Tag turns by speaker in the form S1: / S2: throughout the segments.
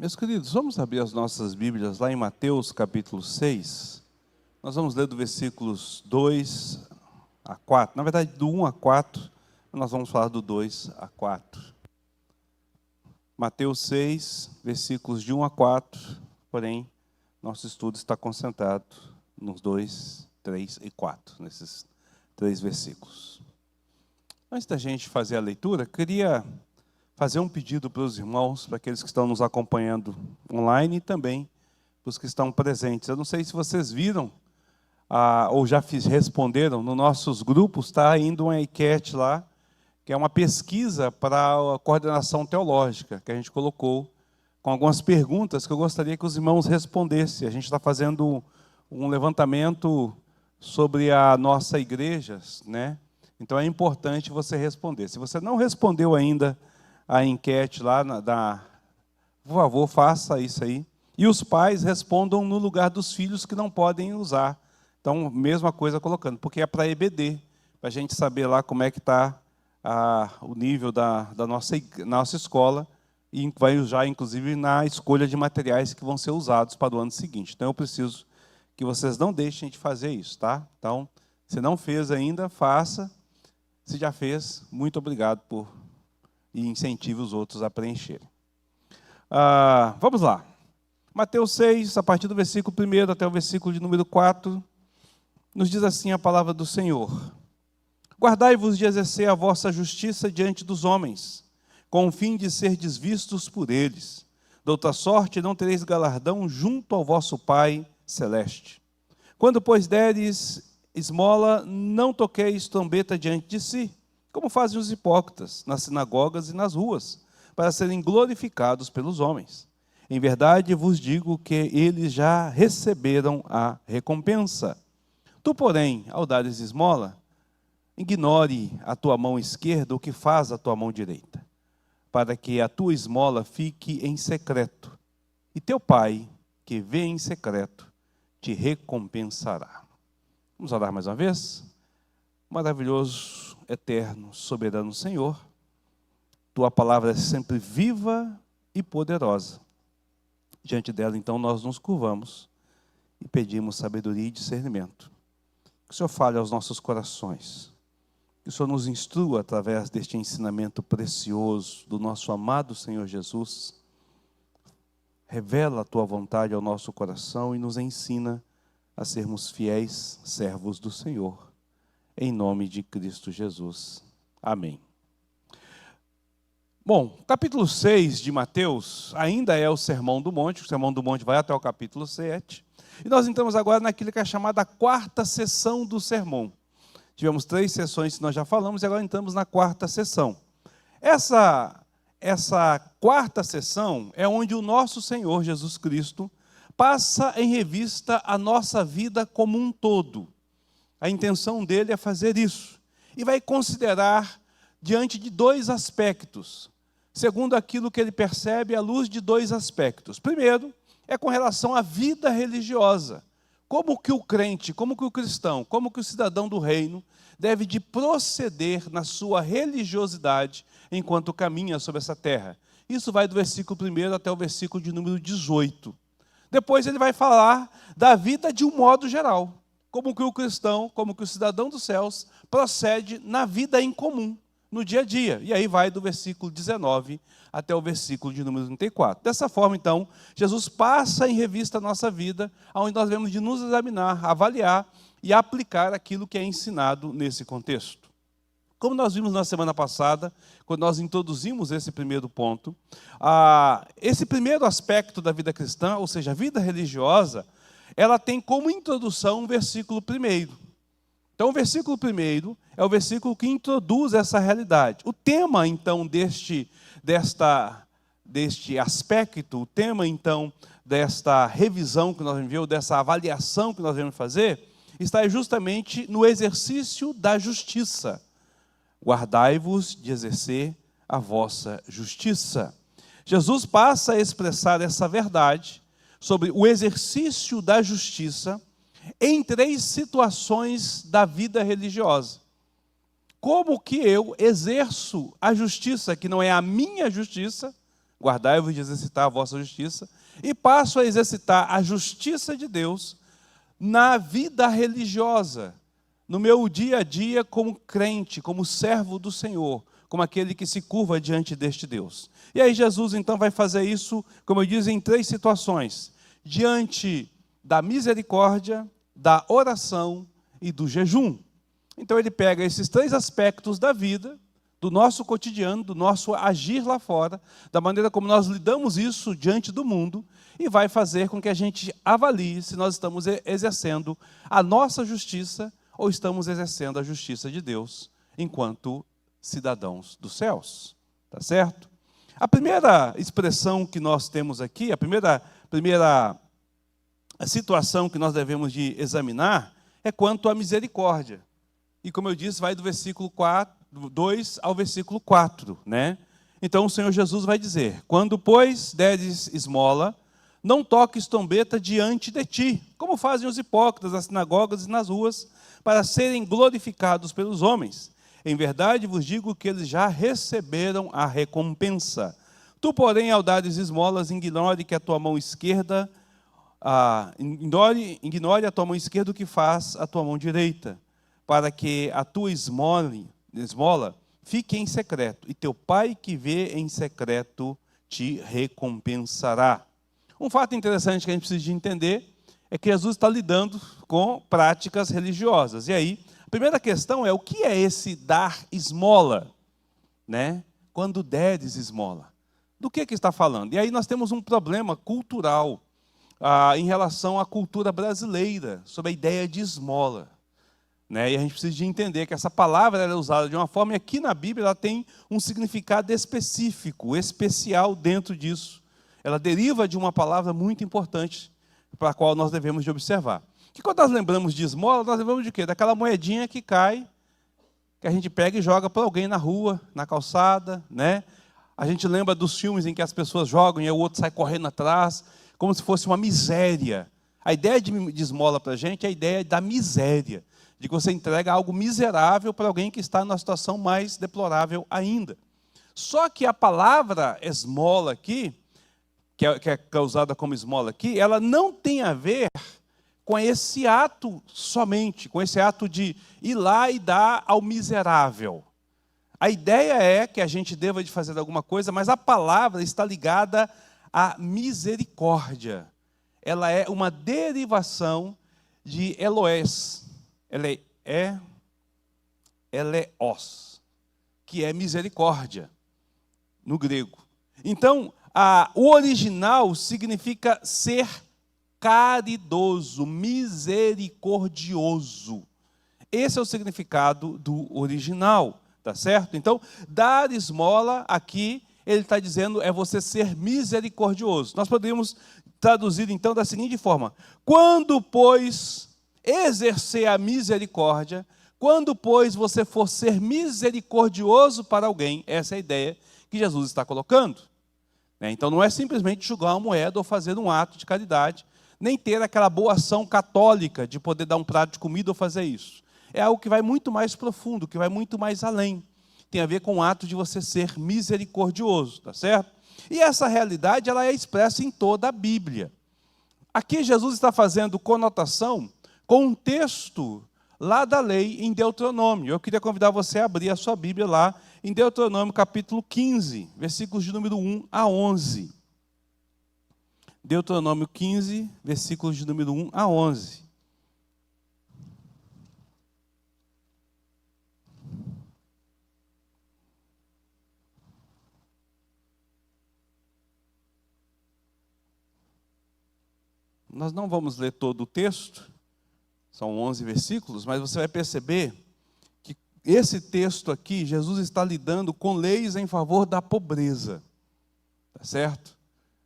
S1: Meus queridos, vamos abrir as nossas Bíblias lá em Mateus capítulo 6. Nós vamos ler do versículos 2 a 4. Na verdade, do 1 a 4, nós vamos falar do 2 a 4. Mateus 6, versículos de 1 a 4, porém, nosso estudo está concentrado nos 2, 3 e 4, nesses 3 versículos. Antes da gente fazer a leitura, queria fazer um pedido para os irmãos, para aqueles que estão nos acompanhando online e também para os que estão presentes. Eu não sei se vocês viram ou já responderam, nos nossos grupos está indo uma enquete lá, que é uma pesquisa para a coordenação teológica, que a gente colocou com algumas perguntas que eu gostaria que os irmãos respondessem. A gente está fazendo um levantamento sobre a nossa igreja, né? Então é importante você responder. Se você não respondeu ainda a enquete lá, por favor, faça isso aí. E os pais respondam no lugar dos filhos que não podem usar. Então, mesma coisa colocando, porque é para EBD, para a gente saber lá como é que está o nível da nossa escola, e vai usar, inclusive, na escolha de materiais que vão ser usados para o ano seguinte. Então, eu preciso que vocês não deixem de fazer isso, tá? Então, se não fez ainda, faça. Se já fez, muito obrigado e incentive os outros a preencherem. Vamos lá. Mateus 6, a partir do versículo 1 até o versículo de número 4, nos diz assim a palavra do Senhor. Guardai-vos de exercer a vossa justiça diante dos homens, com o fim de serdes vistos por eles. De outra sorte, não tereis galardão junto ao vosso Pai celeste. Quando, pois, deres esmola, não toqueis trombeta diante de si, como fazem os hipócritas nas sinagogas e nas ruas, para serem glorificados pelos homens. Em verdade vos digo que eles já receberam a recompensa. Tu, porém, ao dares esmola, ignore a tua mão esquerda o que faz a tua mão direita, para que a tua esmola fique em secreto, e teu Pai, que vê em secreto, te recompensará. Vamos orar mais uma vez? Maravilhoso, eterno, soberano Senhor, tua palavra é sempre viva e poderosa. Diante dela, então, nós nos curvamos e pedimos sabedoria e discernimento. Que o Senhor fale aos nossos corações. Que o Senhor nos instrua através deste ensinamento precioso do nosso amado Senhor Jesus. Revela a tua vontade ao nosso coração e nos ensina a sermos fiéis servos do Senhor. Em nome de Cristo Jesus. Amém. Bom, capítulo 6 de Mateus ainda é o Sermão do Monte. O Sermão do Monte vai até o capítulo 7. E nós entramos agora naquilo que é chamada a quarta sessão do sermão. Tivemos 3 sessões que nós já falamos e agora entramos na quarta sessão. Essa quarta sessão é onde o nosso Senhor Jesus Cristo passa em revista a nossa vida como um todo. A intenção dele é fazer isso. E vai considerar diante de 2 aspectos, segundo aquilo que ele percebe à luz de 2 aspectos. Primeiro, é com relação à vida religiosa. Como que o crente, como que o cristão, como que o cidadão do reino deve de proceder na sua religiosidade enquanto caminha sobre essa terra. Isso vai do versículo 1 até o versículo de número 18. Depois ele vai falar da vida de um modo geral. Como que o cristão, como que o cidadão dos céus procede na vida em comum, no dia a dia. E aí vai do versículo 19 até o versículo de número 34. Dessa forma, então, Jesus passa em revista a nossa vida, onde nós devemos de nos examinar, avaliar e aplicar aquilo que é ensinado nesse contexto. Como nós vimos na semana passada, quando nós introduzimos esse primeiro ponto, esse primeiro aspecto da vida cristã, ou seja, a vida religiosa, ela tem como introdução o versículo 1. Então, o versículo 1 é o versículo que introduz essa realidade. O tema, então, deste aspecto, o tema, então, desta revisão que nós vamos ver, ou dessa avaliação que nós vamos fazer, está justamente no exercício da justiça. Guardai-vos de exercer a vossa justiça. Jesus passa a expressar essa verdade sobre o exercício da justiça em 3 situações da vida religiosa. Como que eu exerço a justiça, que não é a minha justiça, guardai-vos de exercitar a vossa justiça, e passo a exercitar a justiça de Deus na vida religiosa, no meu dia a dia como crente, como servo do Senhor, como aquele que se curva diante deste Deus. E aí Jesus então vai fazer isso, como eu disse, em 3 situações: diante da misericórdia, da oração e do jejum. Então ele pega esses 3 aspectos da vida, do nosso cotidiano, do nosso agir lá fora, da maneira como nós lidamos isso diante do mundo, e vai fazer com que a gente avalie se nós estamos exercendo a nossa justiça ou estamos exercendo a justiça de Deus enquanto cidadãos dos céus. Tá certo? A primeira expressão que nós temos aqui, a primeira situação que nós devemos de examinar é quanto à misericórdia. E como eu disse, vai do versículo 2 ao versículo 4, né? Então o Senhor Jesus vai dizer: quando, pois, deres esmola, não toques trombeta diante de ti, como fazem os hipócritas nas sinagogas e nas ruas, para serem glorificados pelos homens. Em verdade vos digo que eles já receberam a recompensa. Tu, porém, ao dares esmolas, ignore que a tua mão esquerda, ignore a tua mão esquerda o que faz a tua mão direita, para que a tua esmola fique em secreto, e teu pai que vê em secreto te recompensará. Um fato interessante que a gente precisa de entender é que Jesus está lidando com práticas religiosas. E aí, a primeira questão é: o que é esse dar esmola? Né? Quando deres esmola. Do que está falando? E aí nós temos um problema cultural em relação à cultura brasileira, sobre a ideia de esmola. Né? E a gente precisa de entender que essa palavra é usada de uma forma, e aqui na Bíblia ela tem um significado específico, especial dentro disso. Ela deriva de uma palavra muito importante, para a qual nós devemos de observar. Que quando nós lembramos de esmola, nós lembramos de quê? Daquela moedinha que cai, que a gente pega e joga para alguém na rua, na calçada, né? A gente lembra dos filmes em que as pessoas jogam e o outro sai correndo atrás, como se fosse uma miséria. A ideia de esmola para a gente é a ideia da miséria, de que você entrega algo miserável para alguém que está numa situação mais deplorável ainda. Só que a palavra esmola aqui, que é usada como esmola aqui, ela não tem a ver com esse ato somente, com esse ato de ir lá e dar ao miserável. A ideia é que a gente deva de fazer alguma coisa, mas a palavra está ligada à misericórdia. Ela é uma derivação de Eloés, eleos, que é misericórdia, no grego. Então, o original significa ser caridoso, misericordioso. Esse é o significado do original, tá certo? Então, dar esmola aqui, ele está dizendo, é você ser misericordioso. Nós poderíamos traduzir então da seguinte forma: quando, pois, exercer a misericórdia, quando, pois, você for ser misericordioso para alguém, essa é a ideia que Jesus está colocando. Então não é simplesmente jogar uma moeda ou fazer um ato de caridade, nem ter aquela boa ação católica de poder dar um prato de comida ou fazer isso. É algo que vai muito mais profundo, que vai muito mais além. Tem a ver com o ato de você ser misericordioso, tá certo? E essa realidade ela é expressa em toda a Bíblia. Aqui Jesus está fazendo conotação com um texto lá da lei em Deuteronômio. Eu queria convidar você a abrir a sua Bíblia lá em Deuteronômio capítulo 15, versículos de número 1 a 11. Deuteronômio 15, versículos de número 1 a 11. Nós não vamos ler todo o texto, são 11 versículos, mas você vai perceber que esse texto aqui, Jesus está lidando com leis em favor da pobreza, tá certo?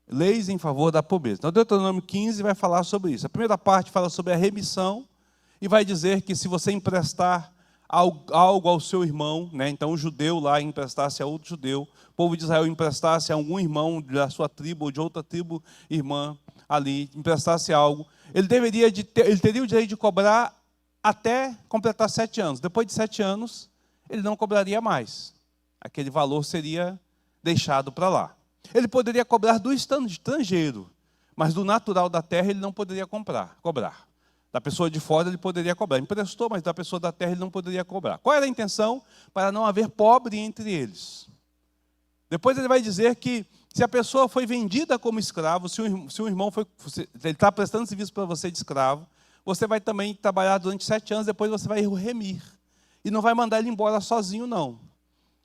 S1: Leis em favor da pobreza. Então, Deuteronômio 15 vai falar sobre isso. A primeira parte fala sobre a remissão e vai dizer que se você emprestar algo ao seu irmão, né, então o judeu lá emprestasse a outro judeu, o povo de Israel emprestasse a algum irmão da sua tribo ou de outra tribo irmã ali, emprestasse algo, ele teria o direito de cobrar até completar 7 anos. Depois de 7 anos, ele não cobraria mais. Aquele valor seria deixado para lá. Ele poderia cobrar do estrangeiro, mas do natural da terra ele não poderia cobrar. Da pessoa de fora ele poderia cobrar. Emprestou, mas da pessoa da terra ele não poderia cobrar. Qual era a intenção? Para não haver pobre entre eles. Depois ele vai dizer que se a pessoa foi vendida como escravo, se o irmão ele está prestando serviço para você de escravo, você vai também trabalhar durante 7 anos, depois você vai remir. E não vai mandar ele embora sozinho, não.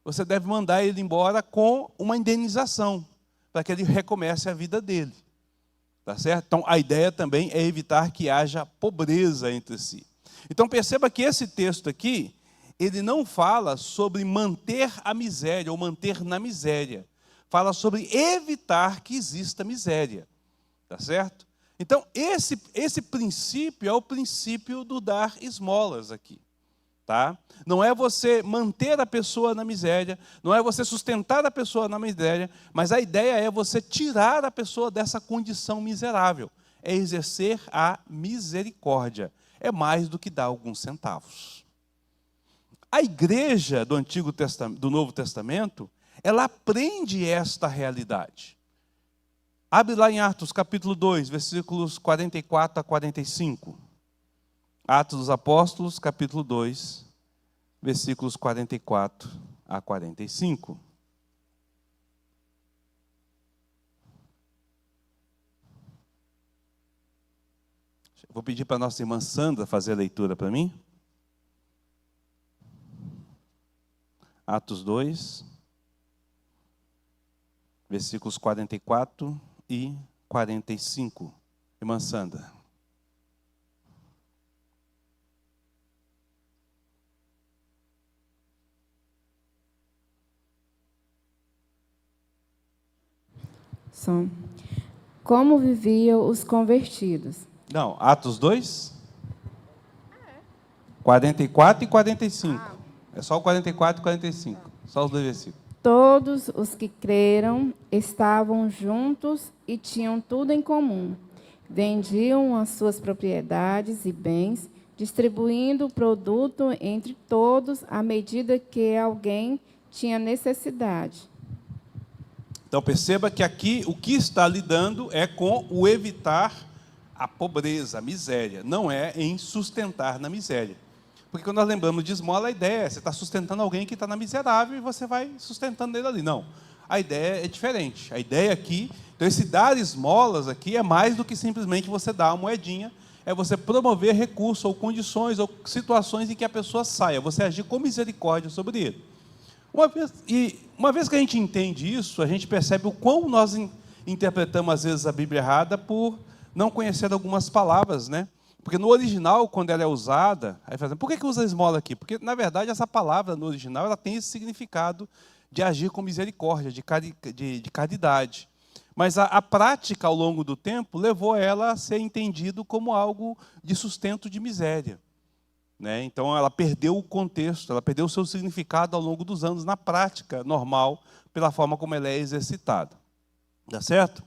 S1: Você deve mandar ele embora com uma indenização, para que ele recomece a vida dele. Tá certo? Então, a ideia também é evitar que haja pobreza entre si. Então, perceba que esse texto aqui, ele não fala sobre manter a miséria ou manter na miséria. Fala sobre evitar que exista miséria. Tá certo? Então, esse princípio é o princípio do dar esmolas aqui. Tá? Não é você manter a pessoa na miséria, não é você sustentar a pessoa na miséria, mas a ideia é você tirar a pessoa dessa condição miserável. É exercer a misericórdia. É mais do que dar alguns centavos. A igreja do Novo Testamento, ela aprende esta realidade. Abre lá em Atos capítulo 2, versículos 44 a 45. Atos dos Apóstolos, capítulo 2, versículos 44 a 45. Vou pedir para a nossa irmã Sandra fazer a leitura para mim. Atos 2, versículos 44 e 45. Irmã Sandra.
S2: Como viviam os convertidos?
S1: Não, Atos 2, 44 e 45. É só o 44 e 45. Só os dois versículos.
S2: Todos os que creram estavam juntos e tinham tudo em comum. Vendiam as suas propriedades e bens, distribuindo o produto entre todos à medida que alguém tinha necessidade.
S1: Então perceba que aqui o que está lidando é com o evitar a pobreza, a miséria. Não é em sustentar na miséria. Porque quando nós lembramos de esmola, a ideia é você está sustentando alguém que está na miserável e você vai sustentando ele ali. Não, a ideia é diferente. A ideia aqui, então esse dar esmolas aqui é mais do que simplesmente você dar uma moedinha, é você promover recursos ou condições ou situações em que a pessoa saia, você agir com misericórdia sobre ele. Uma vez que a gente entende isso, a gente percebe o quão nós interpretamos às vezes a Bíblia errada por não conhecer algumas palavras, né? Porque no original, quando ela é usada, aí fala, por que usa esmola aqui? Porque, na verdade, essa palavra no original ela tem esse significado de agir com misericórdia, de caridade. Mas a prática, ao longo do tempo, levou ela a ser entendido como algo de sustento de miséria. Né? Então, ela perdeu o contexto, ela perdeu o seu significado ao longo dos anos, na prática normal, pela forma como ela é exercitada. Tá certo?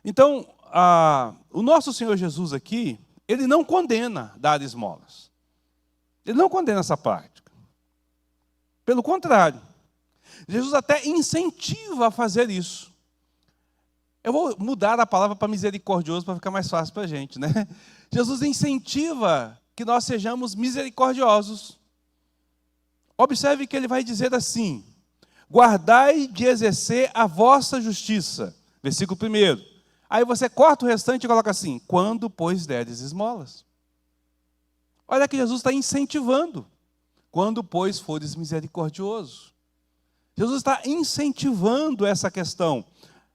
S1: Então, o nosso Senhor Jesus aqui, ele não condena dar esmolas. Ele não condena essa prática. Pelo contrário, Jesus até incentiva a fazer isso. Eu vou mudar a palavra para misericordioso para ficar mais fácil para a gente, né? Jesus incentiva que nós sejamos misericordiosos. Observe que ele vai dizer assim: guardai de exercer a vossa justiça. Versículo 1. Aí você corta o restante e coloca assim: quando, pois, deres esmolas. Olha que Jesus está incentivando. Quando, pois, fores misericordioso. Jesus está incentivando essa questão.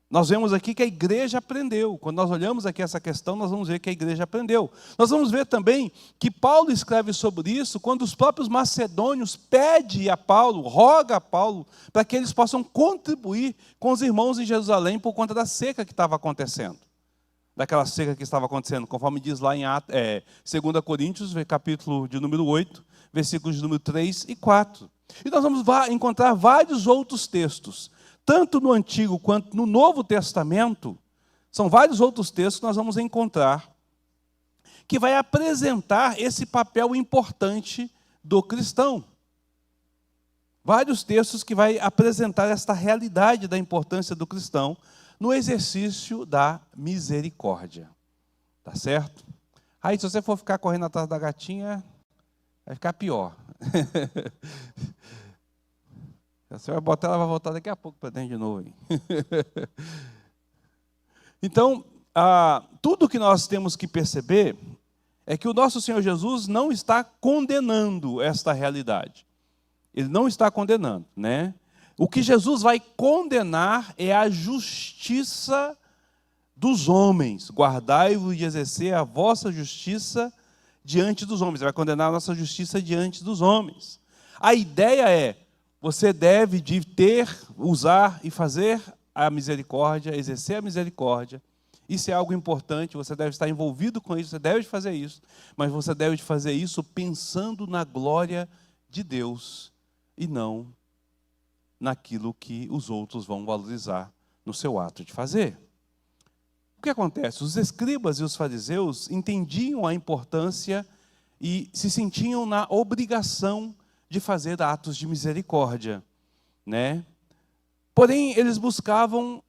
S1: Nós vemos aqui que a igreja aprendeu. Quando nós olhamos aqui essa questão, nós vamos ver que a igreja aprendeu. Nós vamos ver também que Paulo escreve sobre isso quando os próprios macedônios pedem a Paulo, roga a Paulo, para que eles possam contribuir com os irmãos em Jerusalém por conta da seca que estava acontecendo. Daquela seca que estava acontecendo, conforme diz lá em 2 Coríntios, capítulo de número 8, versículos de número 3 e 4. E nós vamos encontrar vários outros textos, tanto no Antigo quanto no Novo Testamento, são vários outros textos que nós vamos encontrar, que vai apresentar esse papel importante do cristão. Vários textos que vai apresentar esta realidade da importância do cristão no exercício da misericórdia. Tá certo? Aí, se você for ficar correndo atrás da gatinha, vai ficar pior. Você vai botar, ela vai voltar daqui a pouco para dentro de novo. Então, tudo que nós temos que perceber é que o nosso Senhor Jesus não está condenando esta realidade. Ele não está condenando, né? O que Jesus vai condenar é a justiça dos homens. Guardai-vos de exercer a vossa justiça diante dos homens. Ele vai condenar a nossa justiça diante dos homens. A ideia é, você deve de ter, usar e fazer a misericórdia, exercer a misericórdia. Isso é algo importante, você deve estar envolvido com isso, você deve fazer isso, mas você deve fazer isso pensando na glória de Deus e não naquilo que os outros vão valorizar no seu ato de fazer. O que acontece? Os escribas e os fariseus entendiam a importância e se sentiam na obrigação de fazer atos de misericórdia, né? Porém, eles buscavam,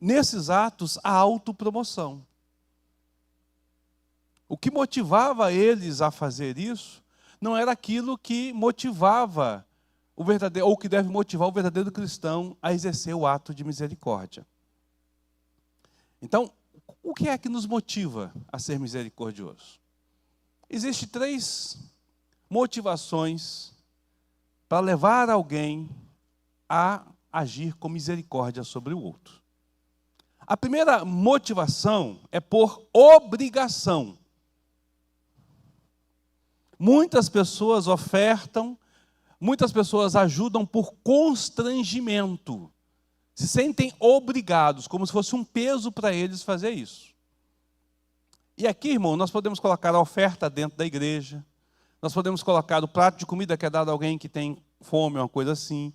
S1: nesses atos, a autopromoção. O que motivava eles a fazer isso não era aquilo que motivava o verdadeiro, ou que deve motivar o verdadeiro cristão a exercer o ato de misericórdia. Então, o que é que nos motiva a ser misericordioso? Existem 3 motivações para levar alguém a agir com misericórdia sobre o outro. A primeira motivação é por obrigação. Muitas pessoas ofertam, muitas pessoas ajudam por constrangimento. Se sentem obrigados, como se fosse um peso para eles fazer isso. E aqui, irmão, nós podemos colocar a oferta dentro da igreja, nós podemos colocar o prato de comida que é dado a alguém que tem fome, uma coisa assim.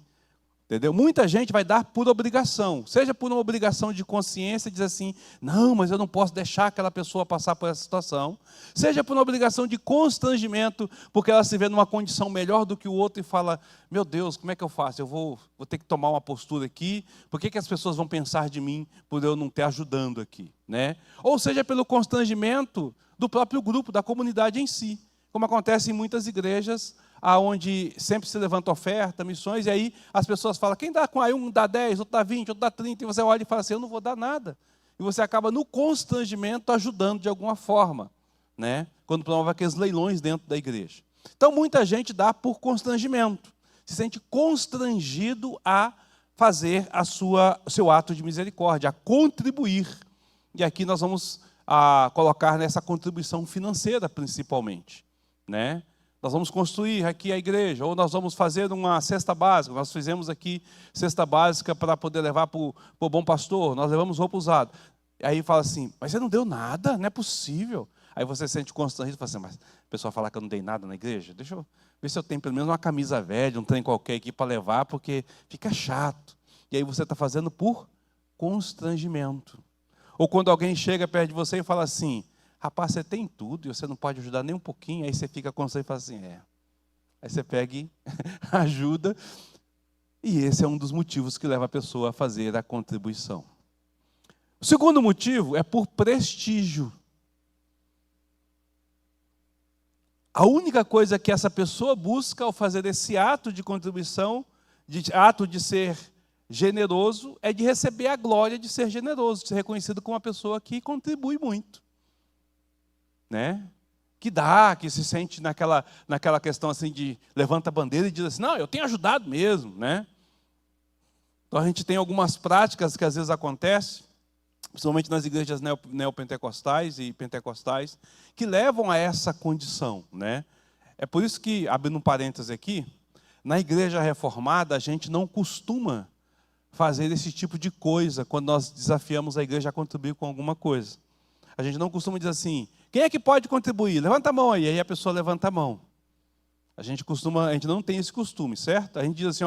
S1: Entendeu? Muita gente vai dar por obrigação, seja por uma obrigação de consciência, diz assim, não, mas eu não posso deixar aquela pessoa passar por essa situação, seja por uma obrigação de constrangimento, porque ela se vê numa condição melhor do que o outro e fala, meu Deus, como é que eu faço? Eu vou ter que tomar uma postura aqui, por que as pessoas vão pensar de mim por eu não estar ajudando aqui? Né? Ou seja, pelo constrangimento do próprio grupo, da comunidade em si, como acontece em muitas igrejas, onde sempre se levanta oferta, missões, e aí as pessoas falam, quem dá com aí um dá 10, outro dá 20, outro dá 30, e você olha e fala assim, eu não vou dar nada. E você acaba no constrangimento ajudando de alguma forma, né? Quando promove aqueles leilões dentro da igreja. Então muita gente dá por constrangimento, se sente constrangido a fazer seu ato de misericórdia, a contribuir. E aqui nós vamos colocar nessa contribuição financeira principalmente, né? Nós vamos construir aqui a igreja, ou nós vamos fazer uma cesta básica. Nós fizemos aqui cesta básica para poder levar para o Bom Pastor, nós levamos roupa usada. Aí fala assim, mas você não deu nada? Não é possível. Aí você se sente constrangido e fala assim, mas o pessoal fala que eu não dei nada na igreja? Deixa eu ver se eu tenho pelo menos uma camisa velha, um trem qualquer aqui para levar, porque fica chato. E aí você está fazendo por constrangimento. Ou quando alguém chega perto de você e fala assim, rapaz, você tem tudo e você não pode ajudar nem um pouquinho, aí você fica constrangido e fala assim, Aí você pega e ajuda, e esse é um dos motivos que leva a pessoa a fazer a contribuição. O segundo motivo é por prestígio. A única coisa que essa pessoa busca ao fazer esse ato de contribuição, ato de ser generoso, é de receber a glória de ser generoso, de ser reconhecido como uma pessoa que contribui muito. Né? Que se sente naquela questão assim de levanta a bandeira e diz assim, não, eu tenho ajudado mesmo, né? Então a gente tem algumas práticas que às vezes acontecem, principalmente nas igrejas neopentecostais e pentecostais, que levam a essa condição, né? É por isso que, abrindo um parêntese aqui, na igreja reformada a gente não costuma fazer esse tipo de coisa quando nós desafiamos a igreja a contribuir com alguma coisa. A gente não costuma dizer assim, quem é que pode contribuir? Levanta a mão aí. Aí a pessoa levanta a mão. A gente não tem esse costume, certo? A gente diz assim,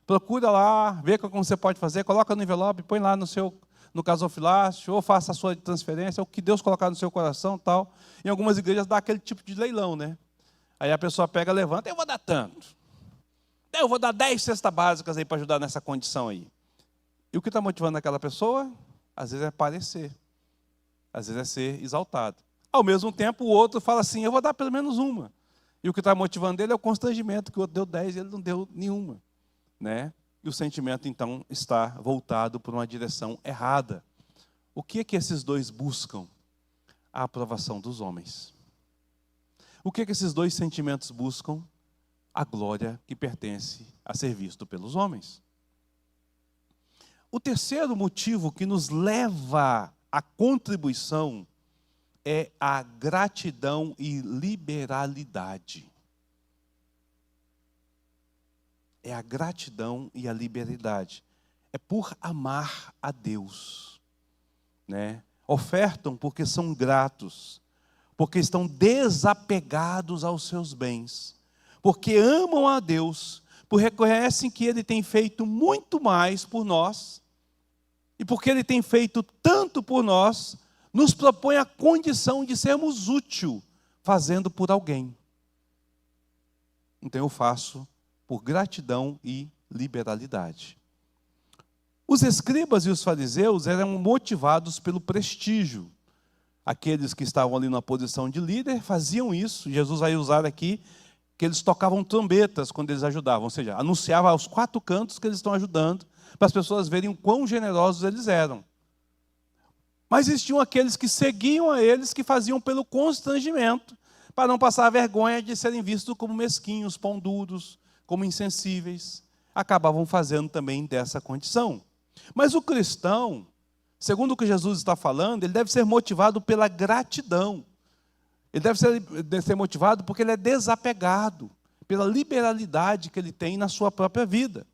S1: procura lá, vê como você pode fazer, coloca no envelope, põe lá no gasofilácio, ou faça a sua transferência, o que Deus colocar no seu coração, tal. Em algumas igrejas dá aquele tipo de leilão, né? Aí a pessoa pega, levanta, eu vou dar tanto. Eu vou dar 10 cestas básicas aí para ajudar nessa condição aí. E o que está motivando aquela pessoa? Às vezes é parecer. Às vezes é ser exaltado. Ao mesmo tempo, o outro fala assim, eu vou dar pelo menos uma. E o que está motivando ele é o constrangimento, que o outro deu 10 e ele não deu nenhuma. Né? E o sentimento, então, está voltado por uma direção errada. O que é que esses dois buscam? A aprovação dos homens. O que é que esses dois sentimentos buscam? A glória que pertence a ser visto pelos homens. O terceiro motivo que nos leva à contribuição é a gratidão e liberalidade. É a gratidão e a liberalidade. É por amar a Deus. Né? Ofertam porque são gratos, porque estão desapegados aos seus bens, porque amam a Deus, porque reconhecem que Ele tem feito muito mais por nós, e porque Ele tem feito tanto por nós, nos propõe a condição de sermos úteis, fazendo por alguém. Então eu faço por gratidão e liberalidade. Os escribas e os fariseus eram motivados pelo prestígio. Aqueles que estavam ali na posição de líder faziam isso. Jesus vai usar aqui que eles tocavam trombetas quando eles ajudavam, ou seja, anunciava aos 4 cantos que eles estão ajudando, para as pessoas verem o quão generosos eles eram. Mas existiam aqueles que seguiam a eles, que faziam pelo constrangimento, para não passar a vergonha de serem vistos como mesquinhos, pão duros, como insensíveis. Acabavam fazendo também dessa condição. Mas o cristão, segundo o que Jesus está falando, ele deve ser motivado pela gratidão. Ele deve ser motivado porque ele é desapegado, pela liberalidade que ele tem na sua própria vida.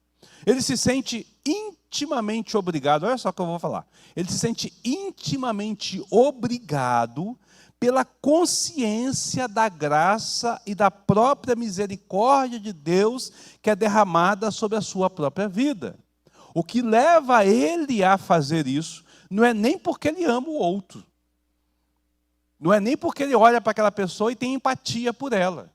S1: Ele se sente intimamente obrigado, olha só o que eu vou falar. Ele se sente intimamente obrigado pela consciência da graça e da própria misericórdia de Deus que é derramada sobre a sua própria vida. O que leva ele a fazer isso não é nem porque ele ama o outro. Não é nem porque ele olha para aquela pessoa e tem empatia por ela.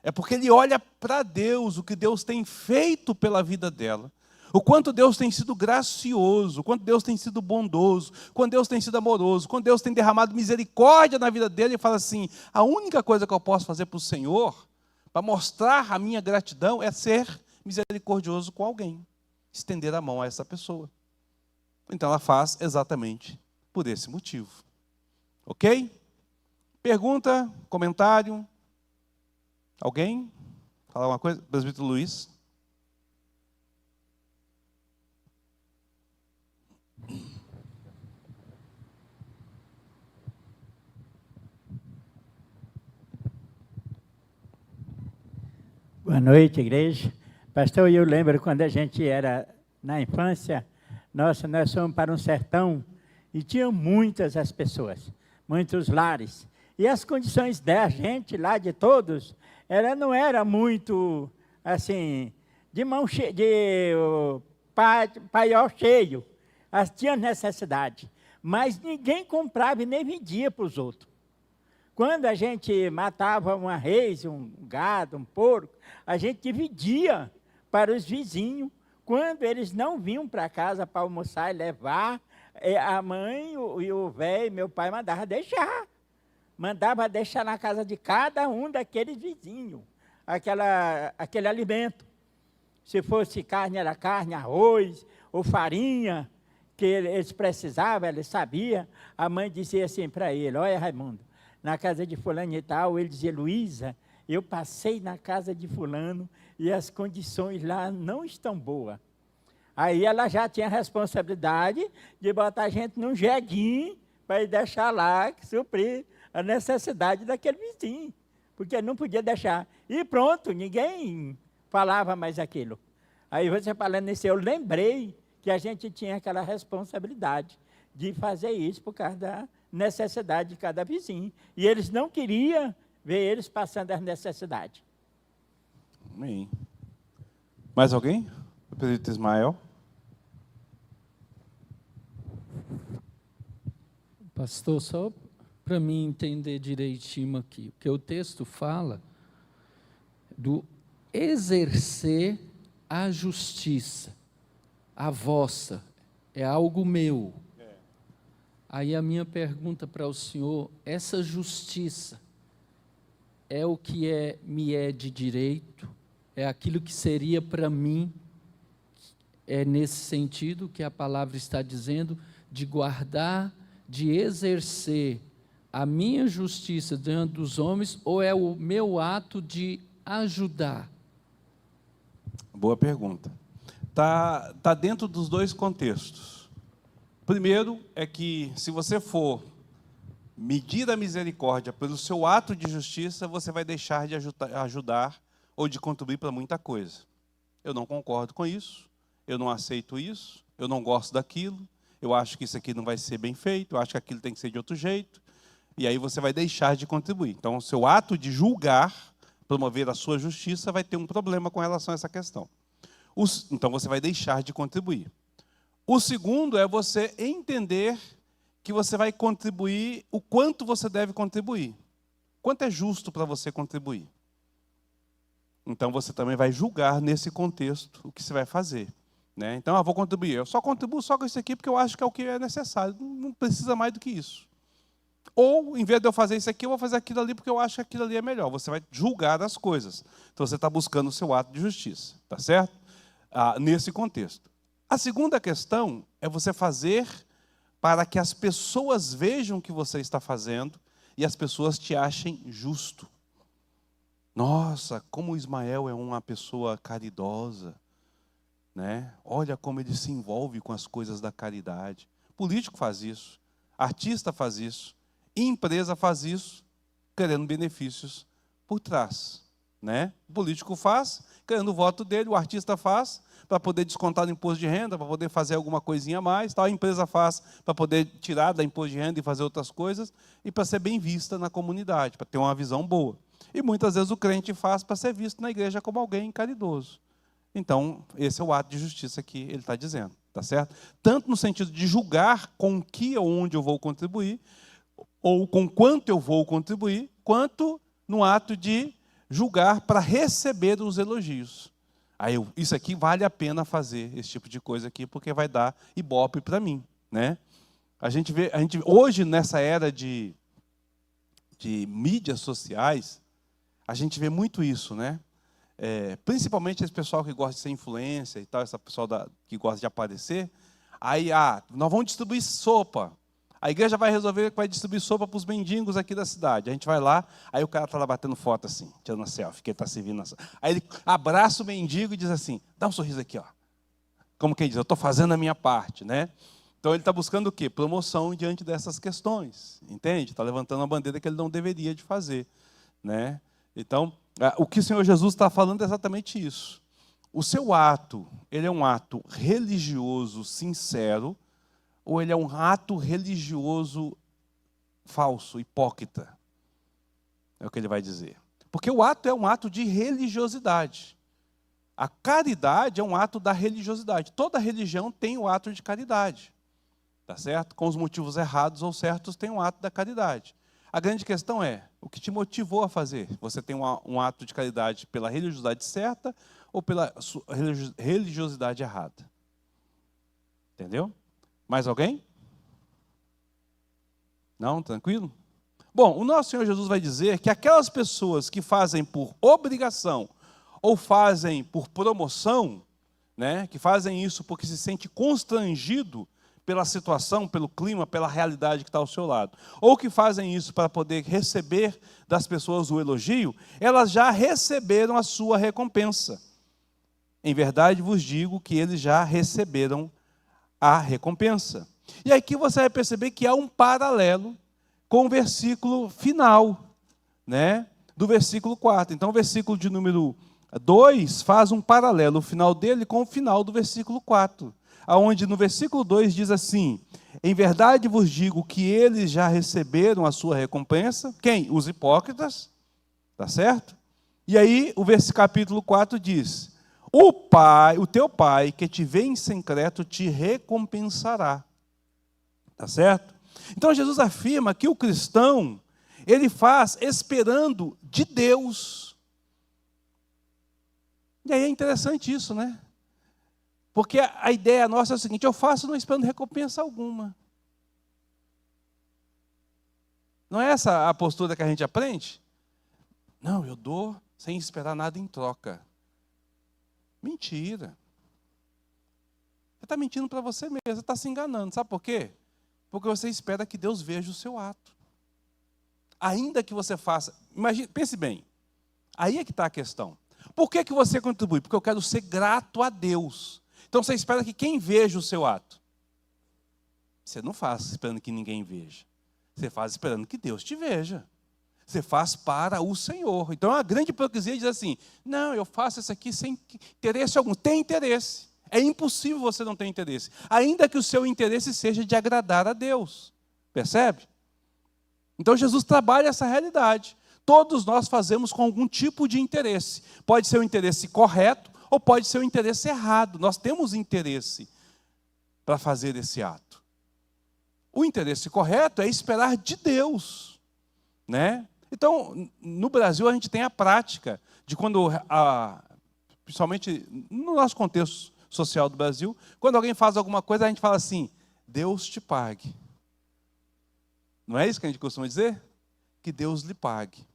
S1: É porque ele olha para Deus, o que Deus tem feito pela vida dela. O quanto Deus tem sido gracioso, o quanto Deus tem sido bondoso, o quanto Deus tem sido amoroso, o quanto Deus tem derramado misericórdia na vida dele. E fala assim, a única coisa que eu posso fazer para o Senhor, para mostrar a minha gratidão, é ser misericordioso com alguém. Estender a mão a essa pessoa. Então ela faz exatamente por esse motivo. Ok? Pergunta, comentário? Alguém? Falar uma coisa? Presbítero Luiz?
S3: Boa noite, igreja. Pastor, eu lembro quando a gente era na infância, nós fomos para um sertão e tinham muitas as pessoas, muitos lares. E as condições da gente lá, de todos, não era muito, assim, de mão cheia, de paiol cheio. Tinha necessidade, mas ninguém comprava e nem vendia para os outros. Quando a gente matava uma reis, um gado, um porco, a gente dividia para os vizinhos. Quando eles não vinham para casa para almoçar e levar, a mãe e o velho, meu pai, mandava deixar na casa de cada um daqueles vizinhos, aquele alimento. Se fosse carne, era carne, arroz ou farinha, que eles precisavam, eles sabiam. A mãe dizia assim para ele, olha, Raimundo, na casa de fulano e tal, ele dizia, Luísa, eu passei na casa de fulano e as condições lá não estão boas. Aí ela já tinha a responsabilidade de botar a gente num jeguinho para ir deixar lá, suprir a necessidade daquele vizinho, porque não podia deixar. E pronto, ninguém falava mais aquilo. Aí você falando isso, eu lembrei que a gente tinha aquela responsabilidade de fazer isso por causa da necessidade de cada vizinho. E eles não queriam ver eles passando as necessidades.
S1: Amém. Mais alguém? O presbítero Ismael.
S4: Pastor, só para mim entender direitinho aqui, porque o texto fala do exercer a justiça, a vossa, é algo meu. Aí a minha pergunta para o senhor, essa justiça é o que me é de direito? É aquilo que seria para mim? É nesse sentido que a palavra está dizendo, de guardar, de exercer a minha justiça diante dos homens, ou é o meu ato de ajudar?
S1: Boa pergunta. Tá dentro dos dois contextos. Primeiro é que, se você for medir a misericórdia pelo seu ato de justiça, você vai deixar de ajudar ou de contribuir para muita coisa. Eu não concordo com isso, eu não aceito isso, eu não gosto daquilo, eu acho que isso aqui não vai ser bem feito, eu acho que aquilo tem que ser de outro jeito, e aí você vai deixar de contribuir. Então, o seu ato de julgar, promover a sua justiça, vai ter um problema com relação a essa questão. Então, você vai deixar de contribuir. O segundo é você entender que você vai contribuir o quanto você deve contribuir. Quanto é justo para você contribuir? Então, você também vai julgar nesse contexto o que você vai fazer. Né? Então, vou contribuir. Eu só contribuo só com isso aqui porque eu acho que é o que é necessário. Não precisa mais do que isso. Ou, em vez de eu fazer isso aqui, eu vou fazer aquilo ali porque eu acho que aquilo ali é melhor. Você vai julgar as coisas. Então, você está buscando o seu ato de justiça. Tá certo? Nesse contexto. A segunda questão é você fazer para que as pessoas vejam o que você está fazendo e as pessoas te achem justo. Nossa, como o Ismael é uma pessoa caridosa, né? Olha como ele se envolve com as coisas da caridade. Político faz isso, artista faz isso, empresa faz isso, querendo benefícios por trás. Né? O político faz, querendo o voto dele, o artista faz, para poder descontar do imposto de renda, para poder fazer alguma coisinha a mais, tal. A empresa faz para poder tirar da imposto de renda e fazer outras coisas, e para ser bem vista na comunidade, para ter uma visão boa. E muitas vezes o crente faz para ser visto na igreja como alguém caridoso. Então, esse é o ato de justiça que ele está dizendo, tá certo? Tanto no sentido de julgar com que ou onde eu vou contribuir, ou com quanto eu vou contribuir, quanto no ato de julgar para receber os elogios. Aí isso aqui vale a pena fazer, esse tipo de coisa aqui, porque vai dar ibope para mim. Né? A gente hoje, nessa era de mídias sociais, a gente vê muito isso, né? Principalmente esse pessoal que gosta de ser influência e tal, esse pessoal que gosta de aparecer. Aí, nós vamos distribuir sopa. A igreja vai resolver que vai distribuir sopa para os mendigos aqui da cidade. A gente vai lá, aí o cara está lá batendo foto assim, tirando a selfie, que ele está servindo. Aí ele abraça o mendigo e diz assim, dá um sorriso aqui, ó. Como quem diz, eu estou fazendo a minha parte, né? Então ele está buscando o quê? Promoção diante dessas questões, entende? Está levantando a bandeira que ele não deveria de fazer, né? Então, o que o Senhor Jesus está falando é exatamente isso. O seu ato, ele é um ato religioso, sincero, ou ele é um ato religioso falso, hipócrita? É o que ele vai dizer. Porque o ato é um ato de religiosidade. A caridade é um ato da religiosidade. Toda religião tem o ato de caridade. Tá certo? Com os motivos errados ou certos, tem um ato da caridade. A grande questão é, o que te motivou a fazer? Você tem um ato de caridade pela religiosidade certa ou pela religiosidade errada? Entendeu? Mais alguém? Não? Tranquilo? Bom, o nosso Senhor Jesus vai dizer que aquelas pessoas que fazem por obrigação ou fazem por promoção, né, que fazem isso porque se sente constrangido pela situação, pelo clima, pela realidade que está ao seu lado, ou que fazem isso para poder receber das pessoas o elogio, elas já receberam a sua recompensa. Em verdade vos digo que eles já receberam a recompensa. E aqui você vai perceber que há um paralelo com o versículo final, né, do versículo 4. Então, o versículo de número 2 faz um paralelo, o final dele, com o final do versículo 4. Onde no versículo 2 diz assim, em verdade vos digo que eles já receberam a sua recompensa. Quem? Os hipócritas. Tá certo? E aí, o capítulo 4 diz, o teu pai que te vê em secreto te recompensará. Tá certo? Então Jesus afirma que o cristão, ele faz esperando de Deus E aí é interessante isso, né? Porque a ideia nossa é o seguinte: eu faço não esperando recompensa alguma. Não é essa a postura que a gente aprende? Não, eu dou sem esperar nada em troca. Mentira. Você está mentindo para você mesmo, você está se enganando. Sabe por quê? Porque você espera que Deus veja o seu ato. Ainda que você faça... Imagine, pense bem. Aí é que está a questão. Por que você contribui? Porque eu quero ser grato a Deus. Então você espera que quem veja o seu ato? Você não faz esperando que ninguém veja. Você faz esperando que Deus te veja. Você faz para o Senhor. Então a grande hipocrisia diz assim: não, eu faço isso aqui sem interesse algum. Tem interesse. É impossível você não ter interesse. Ainda que o seu interesse seja de agradar a Deus. Percebe? Então Jesus trabalha essa realidade. Todos nós fazemos com algum tipo de interesse. Pode ser o interesse correto ou pode ser o interesse errado. Nós temos interesse para fazer esse ato. O interesse correto é esperar de Deus, né? Então, no Brasil, a gente tem a prática de quando, principalmente no nosso contexto social do Brasil, quando alguém faz alguma coisa, a gente fala assim: Deus te pague. Não é isso que a gente costuma dizer? Que Deus lhe pague.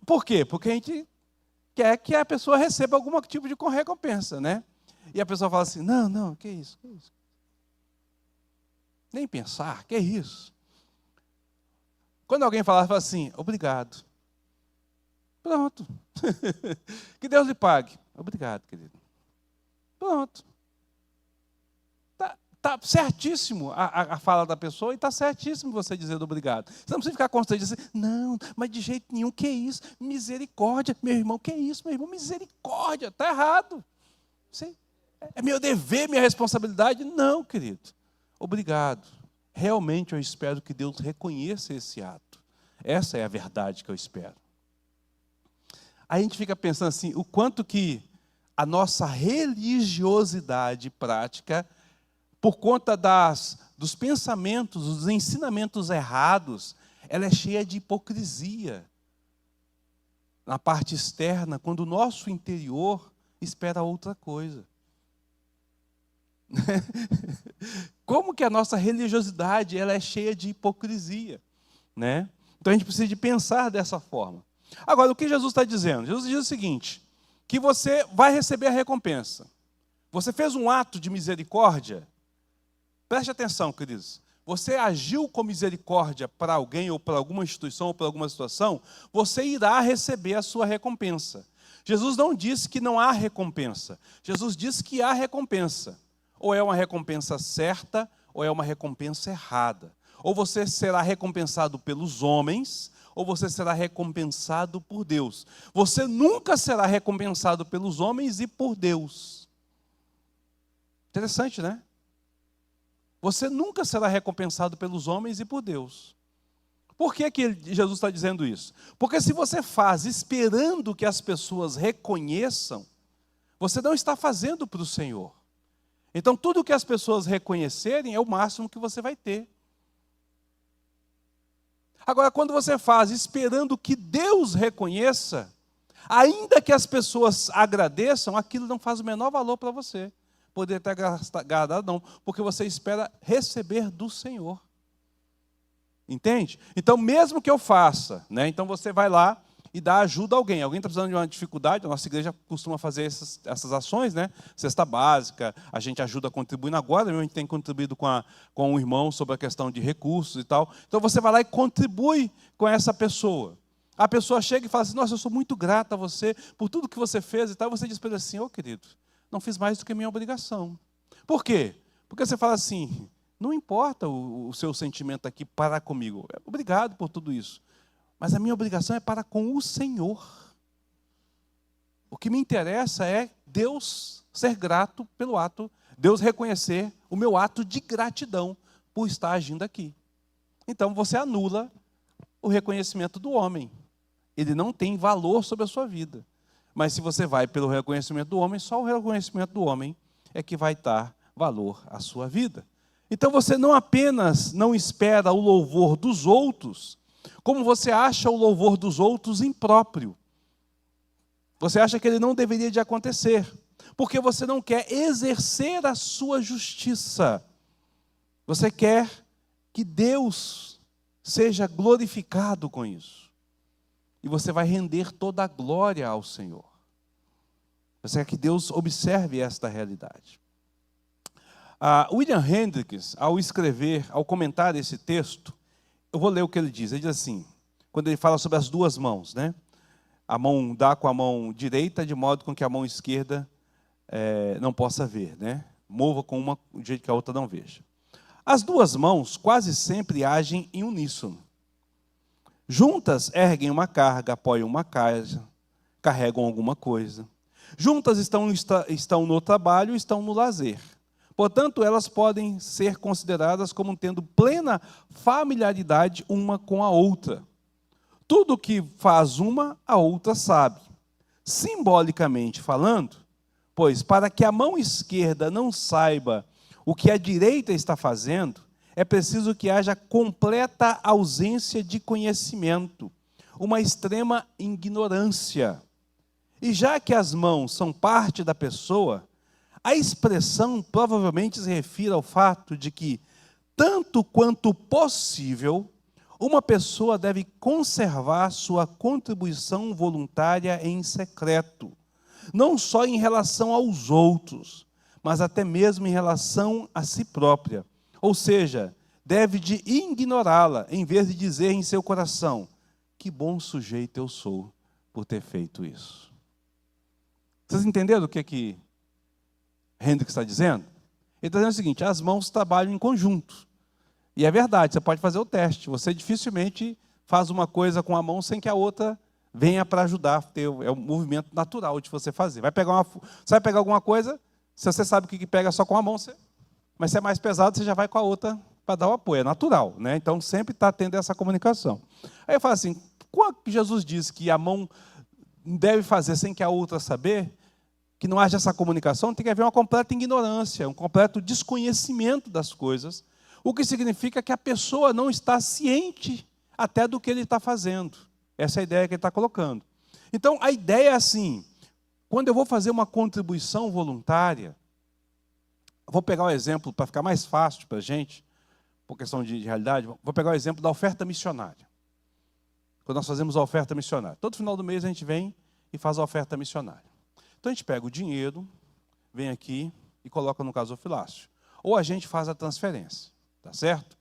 S1: Por quê? Porque a gente quer que a pessoa receba algum tipo de recompensa, né? E a pessoa fala assim: não, que isso? Nem pensar, que isso? Quando alguém fala assim: obrigado. Pronto. Que Deus lhe pague. Obrigado, querido. Pronto. Está certíssimo a fala da pessoa e está certíssimo você dizer obrigado. Você não precisa ficar constrangido assim: não, mas de jeito nenhum, que isso? Misericórdia, meu irmão, que isso? Meu irmão, misericórdia, está errado. É meu dever, minha responsabilidade? Não, querido. Obrigado. Realmente eu espero que Deus reconheça esse ato. Essa é a verdade que eu espero. Aí a gente fica pensando assim: o quanto que a nossa religiosidade prática, por conta dos pensamentos, dos ensinamentos errados, ela é cheia de hipocrisia na parte externa, quando o nosso interior espera outra coisa. Como que a nossa religiosidade ela é cheia de hipocrisia, né? Então a gente precisa de pensar dessa forma. Agora, o que Jesus está dizendo? Jesus diz o seguinte: que você vai receber a recompensa. Você fez um ato de misericórdia. Preste atenção, queridos. Você agiu com misericórdia para alguém, ou para alguma instituição, ou para alguma situação, você irá receber a sua recompensa. Jesus não disse que não há recompensa. Jesus disse que há recompensa. Ou é uma recompensa certa, ou é uma recompensa errada. Ou você será recompensado pelos homens, ou você será recompensado por Deus. Você nunca será recompensado pelos homens e por Deus. Interessante, né? Você nunca será recompensado pelos homens e por Deus. Por que Jesus está dizendo isso? Porque se você faz esperando que as pessoas reconheçam, você não está fazendo para o Senhor. Então, tudo que as pessoas reconhecerem é o máximo que você vai ter. Agora, quando você faz esperando que Deus reconheça, ainda que as pessoas agradeçam, aquilo não faz o menor valor para você. Poder ter agradado, não, porque você espera receber do Senhor. Entende? Então, mesmo que eu faça, né? Então você vai lá e dá ajuda a alguém. Alguém está precisando de uma dificuldade, a nossa igreja costuma fazer essas ações, né? Cesta básica, a gente ajuda contribuindo agora, a gente tem contribuído com um irmão sobre a questão de recursos e tal. Então você vai lá e contribui com essa pessoa. A pessoa chega e fala assim: nossa, eu sou muito grata a você por tudo que você fez e tal. Você diz para ele assim: ô querido, não fiz mais do que minha obrigação. Por quê? Porque você fala assim: não importa o seu sentimento aqui para comigo. Obrigado por tudo isso. Mas a minha obrigação é para com o Senhor. O que me interessa é Deus ser grato pelo ato, Deus reconhecer o meu ato de gratidão por estar agindo aqui. Então você anula o reconhecimento do homem. Ele não tem valor sobre a sua vida. Mas se você vai pelo reconhecimento do homem, só o reconhecimento do homem é que vai dar valor à sua vida. Então você não apenas não espera o louvor dos outros, como você acha o louvor dos outros impróprio. Você acha que ele não deveria de acontecer, porque você não quer exercer a sua justiça. Você quer que Deus seja glorificado com isso. E você vai render toda a glória ao Senhor. Você quer que Deus observe esta realidade. William Hendricks, ao comentar esse texto, eu vou ler o que ele diz. Ele diz assim, quando ele fala sobre as duas mãos, né? A mão dá com a mão direita, de modo com que a mão esquerda não possa ver, né? Mova com uma do jeito que a outra não veja. As duas mãos quase sempre agem em uníssono. Juntas erguem uma carga, apoiam uma casa, carregam alguma coisa. Juntas estão no trabalho e estão no lazer. Portanto, elas podem ser consideradas como tendo plena familiaridade uma com a outra. Tudo o que faz uma, a outra sabe. Simbolicamente falando, pois para que a mão esquerda não saiba o que a direita está fazendo, é preciso que haja completa ausência de conhecimento, uma extrema ignorância. E já que as mãos são parte da pessoa, a expressão provavelmente se refere ao fato de que, tanto quanto possível, uma pessoa deve conservar sua contribuição voluntária em secreto, não só em relação aos outros, mas até mesmo em relação a si própria. Ou seja, deve de ignorá-la, em vez de dizer em seu coração, que bom sujeito eu sou por ter feito isso. Vocês entenderam o que Hendricks está dizendo? Ele está dizendo o seguinte, as mãos trabalham em conjunto. E é verdade, você pode fazer o teste. Você dificilmente faz uma coisa com a mão sem que a outra venha para ajudar. É um movimento natural de você fazer. Você vai pegar alguma coisa, se você sabe o que pega só com a mão, mas se é mais pesado, você já vai com a outra para dar o apoio. É natural, né? Então, sempre está tendo essa comunicação. Aí eu falo assim, quando Jesus diz que a mão deve fazer sem que a outra saber, que não haja essa comunicação, tem que haver uma completa ignorância, um completo desconhecimento das coisas, o que significa que a pessoa não está ciente até do que ele está fazendo. Essa é a ideia que ele está colocando. Então, a ideia é assim, quando eu vou fazer uma contribuição voluntária, vou pegar o exemplo, para ficar mais fácil para a gente, por questão de realidade, vou pegar o exemplo da oferta missionária. Quando nós fazemos a oferta missionária. Todo final do mês a gente vem e faz a oferta missionária. Então a gente pega o dinheiro, vem aqui e coloca no gasofilácio. Ou a gente faz a transferência, tá certo?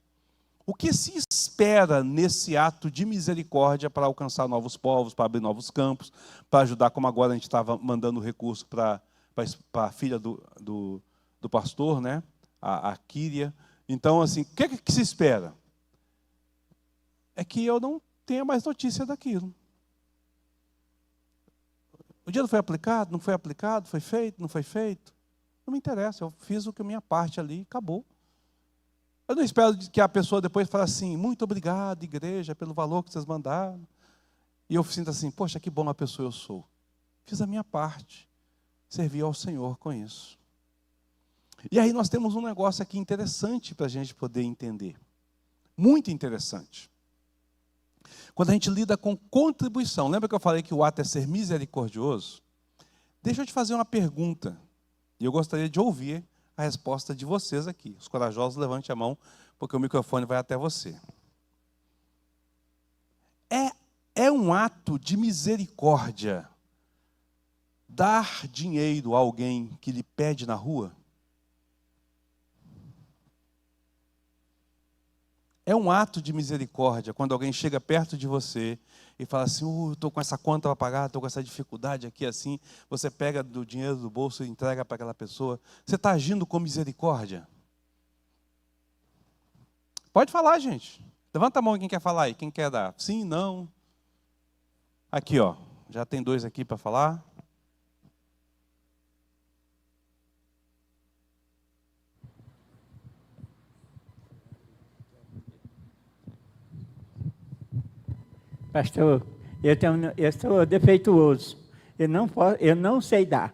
S1: O que se espera nesse ato de misericórdia para alcançar novos povos, para abrir novos campos, para ajudar, como agora a gente estava mandando recurso para a filha do pastor, né? a Kíria. Então, assim, o que se espera? É que eu não tenha mais notícia daquilo. O dinheiro foi aplicado, não foi aplicado, foi feito, não foi feito. Não me interessa, eu fiz a minha parte ali e acabou. Eu não espero que a pessoa depois fale assim, muito obrigado, igreja, pelo valor que vocês mandaram. E eu sinto assim, poxa, que bom a pessoa eu sou. Fiz a minha parte, servi ao Senhor com isso. E aí nós temos um negócio aqui interessante para a gente poder entender. Muito interessante. Quando a gente lida com contribuição, lembra que eu falei que o ato é ser misericordioso? Deixa eu te fazer uma pergunta, e eu gostaria de ouvir a resposta de vocês aqui. Os corajosos, levante a mão, porque o microfone vai até você. É um ato de misericórdia dar dinheiro a alguém que lhe pede na rua? É um ato de misericórdia quando alguém chega perto de você e fala assim, estou com essa conta para pagar, estou com essa dificuldade aqui assim. Você pega do dinheiro do bolso e entrega para aquela pessoa. Você está agindo com misericórdia? Pode falar, gente. Levanta a mão quem quer falar aí, quem quer dar. Sim, não. Aqui, ó. Já tem 2 aqui para falar.
S3: Pastor, eu sou defeituoso. Eu não sei dar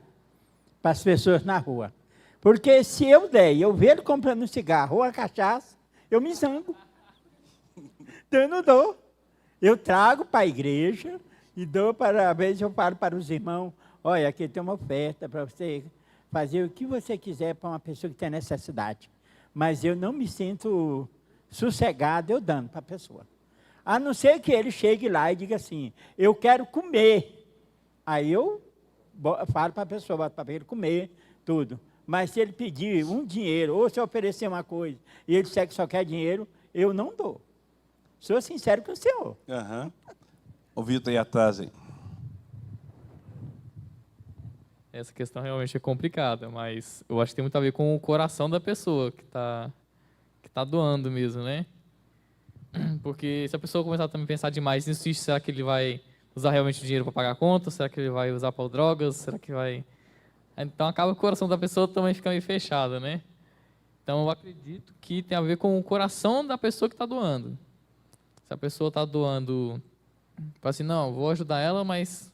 S3: para as pessoas na rua. Porque se eu der e eu ver ele comprando um cigarro ou a cachaça, eu me zango. Então eu não dou. Eu trago para a igreja E dou para, às vezes eu falo para os irmãos, olha, aqui tem uma oferta para você fazer o que você quiser para uma pessoa que tem necessidade. Mas eu não me sinto sossegado eu dando para a pessoa. A não ser que ele chegue lá e diga assim, eu quero comer. Aí eu falo para a pessoa, boto para ele comer, tudo. Mas se ele pedir um dinheiro, ou se eu oferecer uma coisa, e ele disser que só quer dinheiro, eu não dou. Sou sincero com o senhor.
S1: Aham. O Vitor aí atrás, aí.
S5: Essa questão realmente é complicada, mas eu acho que tem muito a ver com o coração da pessoa que tá doando mesmo, né? Porque se a pessoa começar também a pensar demais nisso, será que ele vai usar realmente o dinheiro para pagar a conta? Será que ele vai usar para drogas? Será que vai... Então acaba o coração da pessoa também fica meio fechado, né? Então eu acredito que tem a ver com o coração da pessoa que está doando. Se a pessoa está doando, fala assim, não, vou ajudar ela, mas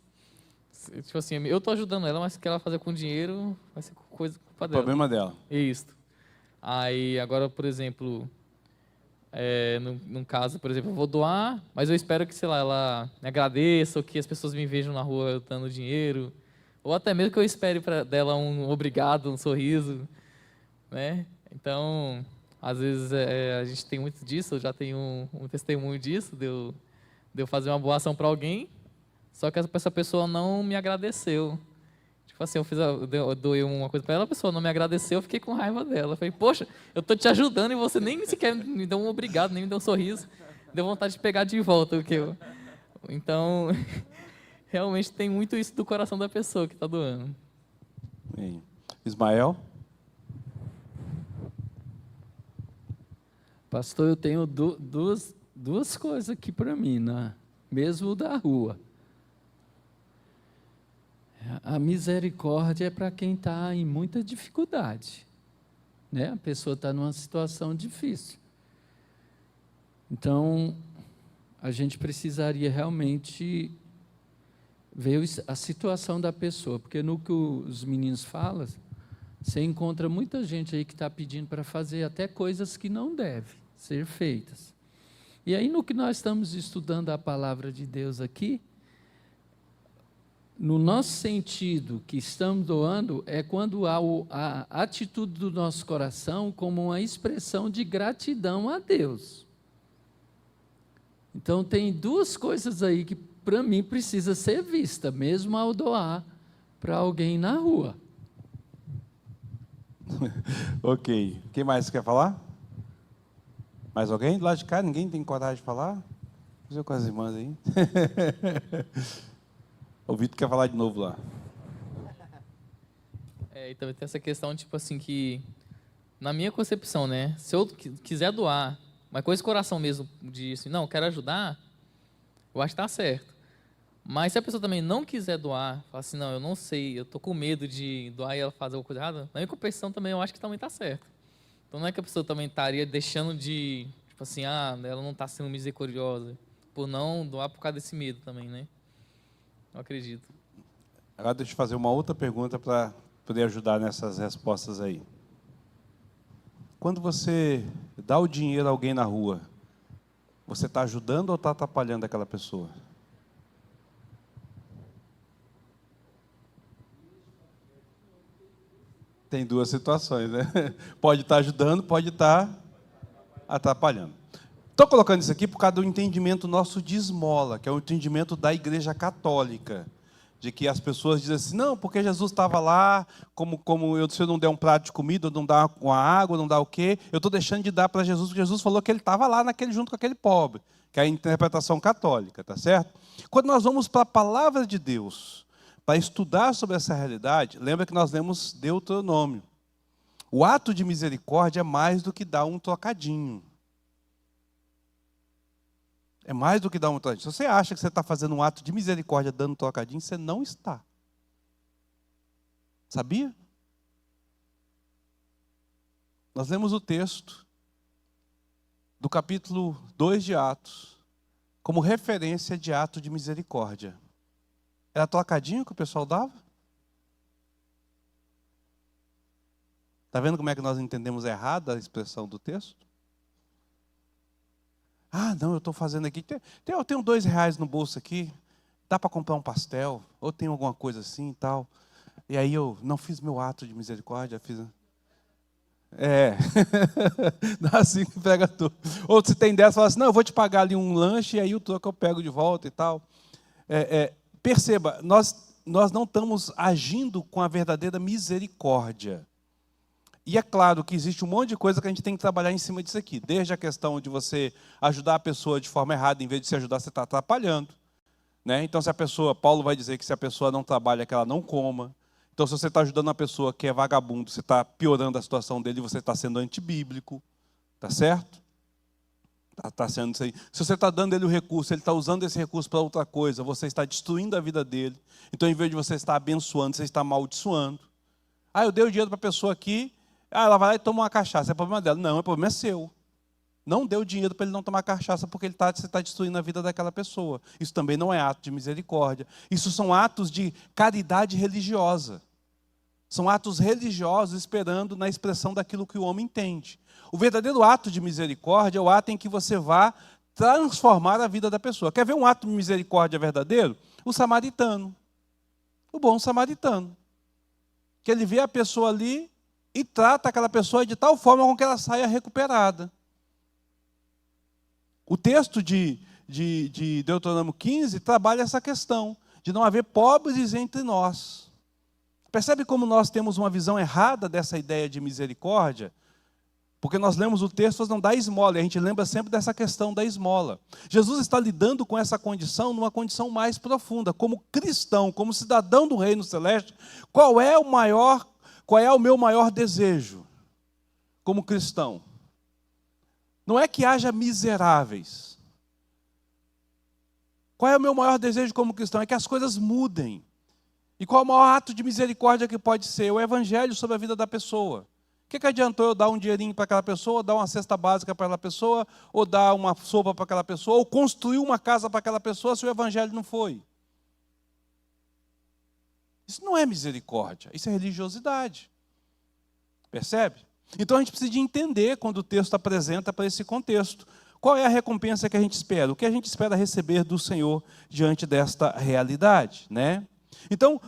S5: tipo assim, eu estou ajudando ela, mas o que ela fazer com dinheiro vai ser culpa dela.
S1: Problema dela.
S5: Isso. Aí agora, por exemplo, num caso, por exemplo, eu vou doar, mas eu espero que, sei lá, ela me agradeça, ou que as pessoas me vejam na rua dando dinheiro, ou até mesmo que eu espere dela um obrigado, um sorriso, né? Então, às vezes a gente tem muito disso, eu já tenho um testemunho disso, de eu fazer uma boa ação para alguém, só que essa pessoa não me agradeceu. Tipo assim, eu doei uma coisa para ela, a pessoa não me agradeceu, eu fiquei com raiva dela. Eu falei, poxa, eu tô te ajudando e você nem sequer me deu um obrigado, nem me deu um sorriso. Deu vontade de pegar de volta o que eu... Então, realmente tem muito isso do coração da pessoa que está doando.
S1: Bem. Ismael?
S4: Pastor, eu tenho duas coisas aqui para mim, né? Mesmo da rua. A misericórdia é para quem está em muita dificuldade, né? A pessoa está numa situação difícil. Então, a gente precisaria realmente ver a situação da pessoa, porque no que os meninos falam, você encontra muita gente aí que está pedindo para fazer até coisas que não devem ser feitas. E aí, no que nós estamos estudando a palavra de Deus aqui, no nosso sentido que estamos doando, é quando há a atitude do nosso coração como uma expressão de gratidão a Deus. Então, tem duas coisas aí que, para mim, precisa ser vista, mesmo ao doar para alguém na rua.
S1: Ok. Quem mais quer falar? Mais alguém? Do lado de cá, ninguém tem coragem de falar? Vou com as irmãs aí. O Vitor quer falar de novo lá.
S5: E também tem essa questão, tipo assim, que na minha concepção, né, se eu quiser doar, mas com esse coração mesmo de assim, não, quero ajudar, eu acho que está certo. Mas se a pessoa também não quiser doar, fala assim, não, eu não sei, eu estou com medo de doar e ela fazer alguma coisa errada, na minha compreensão também eu acho que também está certo. Então não é que a pessoa também estaria deixando de, tipo assim, ela não está sendo misericordiosa, por não doar por causa desse medo também, né? Eu acredito.
S1: Agora deixa eu fazer uma outra pergunta para poder ajudar nessas respostas aí. Quando você dá o dinheiro a alguém na rua, você está ajudando ou está atrapalhando aquela pessoa? Tem duas situações, né? Pode estar ajudando, pode estar atrapalhando. Estou colocando isso aqui por causa do entendimento nosso de esmola, que é o entendimento da Igreja Católica, de que as pessoas dizem assim, não, porque Jesus estava lá, se eu não der um prato de comida, eu não dar uma água, não dar o quê, eu estou deixando de dar para Jesus, porque Jesus falou que ele estava lá junto com aquele pobre, que é a interpretação católica, tá certo? Quando nós vamos para a palavra de Deus, para estudar sobre essa realidade, lembra que nós lemos Deuteronômio. O ato de misericórdia é mais do que dar um trocadinho. É mais do que dar um trocadinho. Se você acha que você está fazendo um ato de misericórdia dando um trocadinho, você não está. Sabia? Nós lemos o texto do capítulo 2 de Atos como referência de ato de misericórdia. Era trocadinho que o pessoal dava? Está vendo como é que nós entendemos errado a expressão do texto? Não, eu estou fazendo aqui. Eu tenho R$2 no bolso aqui. dá para comprar um pastel? Ou tem alguma coisa assim e tal? E aí eu não fiz meu ato de misericórdia, fiz... Dá assim que pega tudo. Ou se tem dessa, fala assim, não, eu vou te pagar ali um lanche, e aí o troco eu pego de volta e tal. Perceba, nós não estamos agindo com a verdadeira misericórdia. E é claro que existe um monte de coisa que a gente tem que trabalhar em cima disso aqui. Desde a questão de você ajudar a pessoa de forma errada, em vez de se ajudar, você está atrapalhando. Né? Então, se a pessoa, Paulo vai dizer que se a pessoa não trabalha, que ela não coma. Então, se você está ajudando uma pessoa que é vagabundo, você está piorando a situação dele, você está sendo antibíblico. Tá certo? Está sendo isso aí. Se você está dando ele o recurso, ele está usando esse recurso para outra coisa, você está destruindo a vida dele. Então, em vez de você estar abençoando, você está amaldiçoando. Eu dei o dinheiro para a pessoa aqui, ela vai lá e toma uma cachaça, é problema dela. Não, o problema é seu. Não dê o dinheiro para ele não tomar cachaça, porque você está destruindo a vida daquela pessoa. Isso também não é ato de misericórdia. Isso são atos de caridade religiosa. São atos religiosos esperando na expressão daquilo que o homem entende. O verdadeiro ato de misericórdia é o ato em que você vá transformar a vida da pessoa. Quer ver um ato de misericórdia verdadeiro? O samaritano. O bom samaritano. Que ele vê a pessoa ali e trata aquela pessoa de tal forma com que ela saia recuperada. O texto de Deuteronômio 15 trabalha essa questão de não haver pobres entre nós. Percebe como nós temos uma visão errada dessa ideia de misericórdia? Porque nós lemos o texto, não dá esmola, e a gente lembra sempre dessa questão da esmola. Jesus está lidando com essa condição numa condição mais profunda. Como cristão, como cidadão do reino celeste, qual é o meu maior desejo como cristão? Não é que haja miseráveis. Qual é o meu maior desejo como cristão? É que as coisas mudem. E qual é o maior ato de misericórdia que pode ser? O evangelho sobre a vida da pessoa. O que adiantou eu dar um dinheirinho para aquela pessoa, ou dar uma cesta básica para aquela pessoa, ou dar uma sopa para aquela pessoa, ou construir uma casa para aquela pessoa, se o evangelho não foi? Isso não é misericórdia, isso é religiosidade. Percebe? Então a gente precisa de entender quando o texto apresenta para esse contexto. Qual é a recompensa que a gente espera? O que a gente espera receber do Senhor diante desta realidade, né? Então,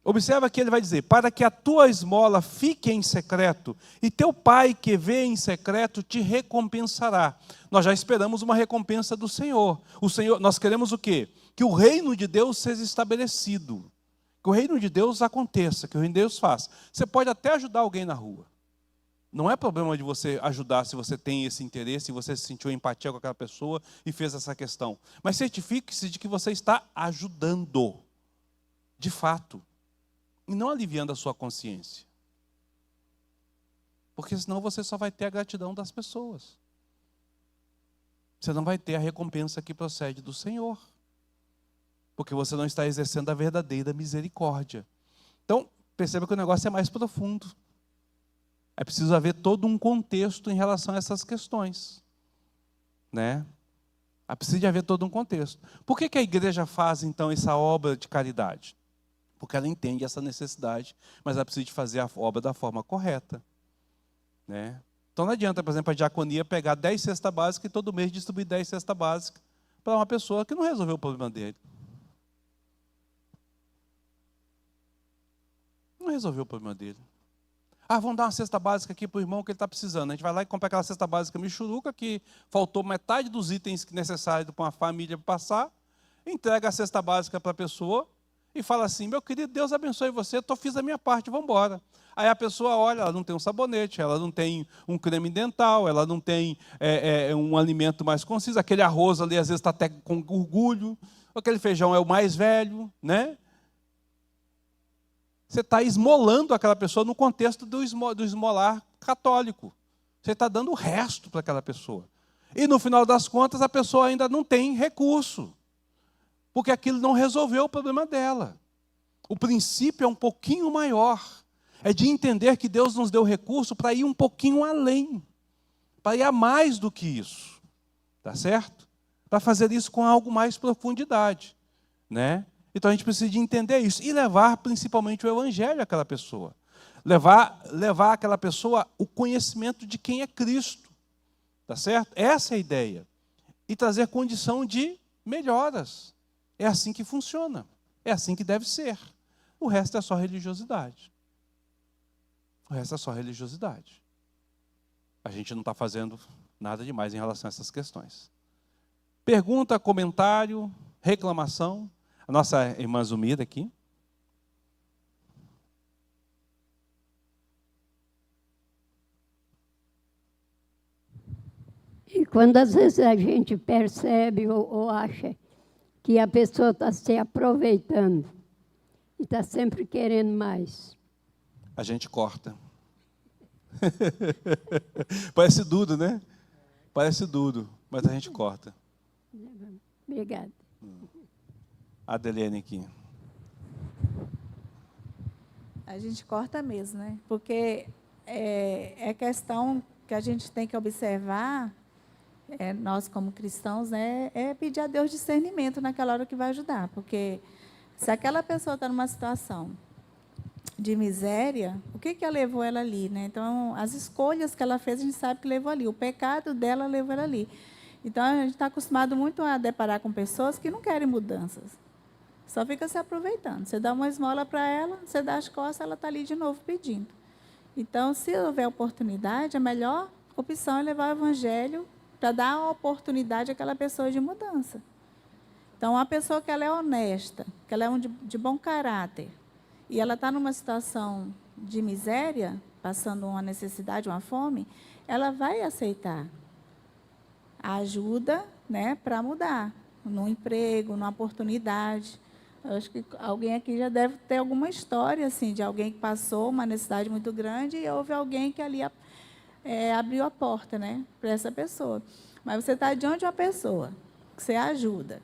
S1: observa que ele vai dizer, para que a tua esmola fique em secreto, e teu pai que vê em secreto te recompensará. Nós já esperamos uma recompensa do Senhor. Nós queremos o quê? Que o reino de Deus seja estabelecido. Que o reino de Deus aconteça, que o reino de Deus faça. Você pode até ajudar alguém na rua. Não é problema de você ajudar se você tem esse interesse, se você sentiu empatia com aquela pessoa e fez essa questão. Mas certifique-se de que você está ajudando, de fato, e não aliviando a sua consciência. Porque senão você só vai ter a gratidão das pessoas. Você não vai ter a recompensa que procede do Senhor. Porque você não está exercendo a verdadeira misericórdia. Então, perceba que o negócio é mais profundo. É preciso haver todo um contexto em relação a essas questões. Né? É preciso haver todo um contexto. Por que a igreja faz, então, essa obra de caridade? Porque ela entende essa necessidade, mas ela precisa de fazer a obra da forma correta. Né? Então não adianta, por exemplo, a diaconia pegar 10 cestas básicas e todo mês distribuir 10 cestas básicas para uma pessoa que não resolveu o problema dele. Não resolveu o problema dele. Vamos dar uma cesta básica aqui para o irmão que ele está precisando. A gente vai lá e compra aquela cesta básica michuruca, que faltou metade dos itens necessários para uma família passar, entrega a cesta básica para a pessoa e fala assim, meu querido, Deus abençoe você, eu fiz a minha parte, vamos embora. Aí a pessoa olha, ela não tem um sabonete, ela não tem um creme dental, ela não tem um alimento mais conciso, aquele arroz ali às vezes está até com orgulho, aquele feijão é o mais velho, né? Você está esmolando aquela pessoa no contexto do esmolar católico. Você está dando o resto para aquela pessoa. E no final das contas a pessoa ainda não tem recurso. Porque aquilo não resolveu o problema dela. O princípio é um pouquinho maior. É de entender que Deus nos deu recurso para ir um pouquinho além. Para ir a mais do que isso. Tá certo? Para fazer isso com algo mais profundidade. Né? Então a gente precisa de entender isso. E levar principalmente o evangelho àquela pessoa. Levar àquela pessoa o conhecimento de quem é Cristo. Tá certo? Essa é a ideia. E trazer condição de melhoras. É assim que funciona. É assim que deve ser. O resto é só religiosidade. O resto é só religiosidade. A gente não está fazendo nada demais em relação a essas questões. Pergunta, comentário, reclamação. A nossa irmã Zumida aqui.
S6: E quando às vezes a gente percebe ou acha que a pessoa está se aproveitando e está sempre querendo mais.
S1: A gente corta. Parece duro, né? Parece duro, mas a gente corta.
S6: Obrigada.
S1: A Adelene aqui.
S7: A gente corta mesmo, né? Porque é questão que a gente tem que observar, nós como cristãos, é pedir a Deus discernimento naquela hora que vai ajudar. Porque se aquela pessoa está numa situação de miséria, o que levou ela ali, né? Então, as escolhas que ela fez, a gente sabe que levou ali. O pecado dela levou ela ali. Então, a gente está acostumado muito a deparar com pessoas que não querem mudanças. Só fica se aproveitando. Você dá uma esmola para ela, você dá as costas, ela está ali de novo pedindo. Então, se houver oportunidade, a melhor opção é levar o evangelho para dar a oportunidade àquela pessoa de mudança. Então, uma pessoa que ela é honesta, que ela é de bom caráter, e ela está numa situação de miséria, passando uma necessidade, uma fome, ela vai aceitar a ajuda, né, para mudar, no emprego, numa oportunidade. Eu acho que alguém aqui já deve ter alguma história assim, de alguém que passou uma necessidade muito grande e houve alguém que ali abriu a porta, né, para essa pessoa. Mas você está diante de uma pessoa que você ajuda.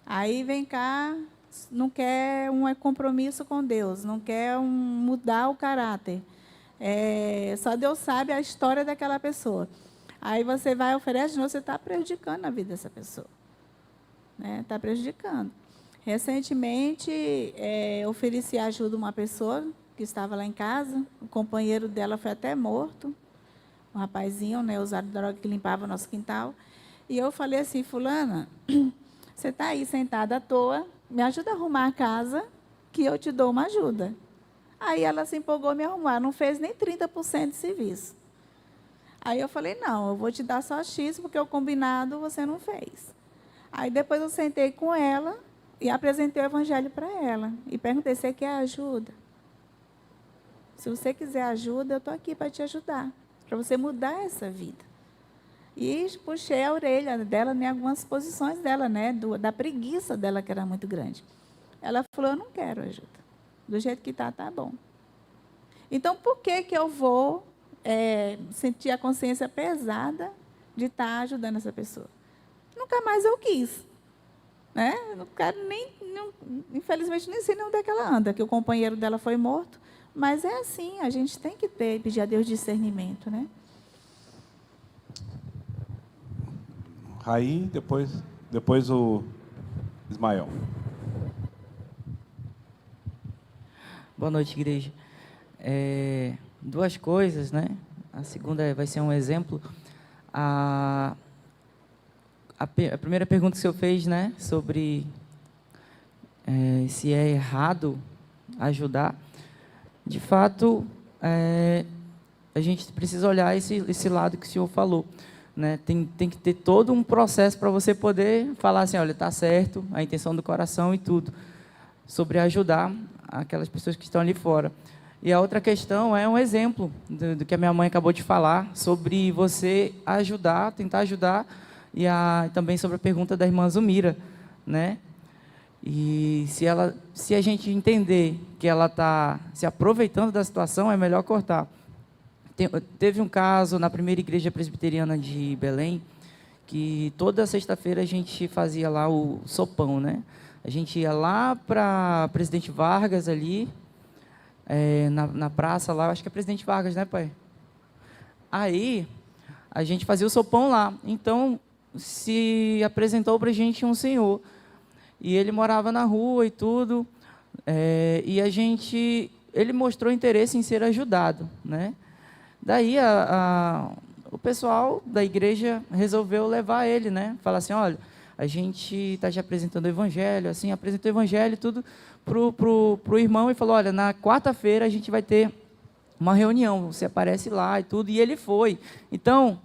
S7: Aí vem cá, não quer um compromisso com Deus, não quer mudar o caráter. Só Deus sabe a história daquela pessoa. Aí você vai oferecer, você está prejudicando a vida dessa pessoa. Está prejudicando. Recentemente, ofereci ajuda a uma pessoa que estava lá em casa, o companheiro dela foi até morto, um rapazinho, né, usuário de droga que limpava o nosso quintal. E eu falei assim, fulana, você está aí sentada à toa, me ajuda a arrumar a casa, que eu te dou uma ajuda. Aí ela se empolgou a me arrumar, não fez nem 30% de serviço. Aí eu falei, não, eu vou te dar só X, porque o combinado você não fez. Aí depois eu sentei com ela e apresentei o evangelho para ela. E perguntei, você quer ajuda? Se você quiser ajuda, eu estou aqui para te ajudar, para você mudar essa vida. E puxei a orelha dela em algumas posições dela, né, da preguiça dela, que era muito grande. Ela falou, eu não quero ajuda. Do jeito que está, tá bom. Então, por que eu vou sentir a consciência pesada de estar ajudando essa pessoa? Nunca mais eu quis. Né? Não quero infelizmente, nem sei nem onde é que ela anda, que o companheiro dela foi morto. Mas é assim, a gente tem que pedir a Deus discernimento, né?
S1: Raí, depois o Ismael.
S8: Boa noite, igreja. Duas coisas, né? A segunda vai ser um exemplo. A primeira pergunta que o senhor fez, né? Sobre se é errado ajudar. De fato, a gente precisa olhar esse lado que o senhor falou. Né? Tem que ter todo um processo para você poder falar assim, olha, está certo, a intenção do coração e tudo, sobre ajudar aquelas pessoas que estão ali fora. E a outra questão é um exemplo do que a minha mãe acabou de falar, sobre você ajudar, tentar ajudar, e também sobre a pergunta da irmã Zumira, né? E se a gente entender que ela está se aproveitando da situação, é melhor cortar. Teve um caso na primeira igreja presbiteriana de Belém, que toda sexta-feira a gente fazia lá o sopão, né? A gente ia lá para Presidente Vargas ali, na praça lá, acho que é Presidente Vargas, né, pai? Aí, a gente fazia o sopão lá. Então, se apresentou para a gente um senhor, e ele morava na rua e tudo, e ele mostrou interesse em ser ajudado, né? Daí o pessoal da igreja resolveu levar ele, né? Falar assim, olha, a gente está te apresentando o evangelho, assim, apresentou o evangelho e tudo pro irmão e falou, olha, na quarta-feira a gente vai ter uma reunião, você aparece lá e tudo, e ele foi. Então,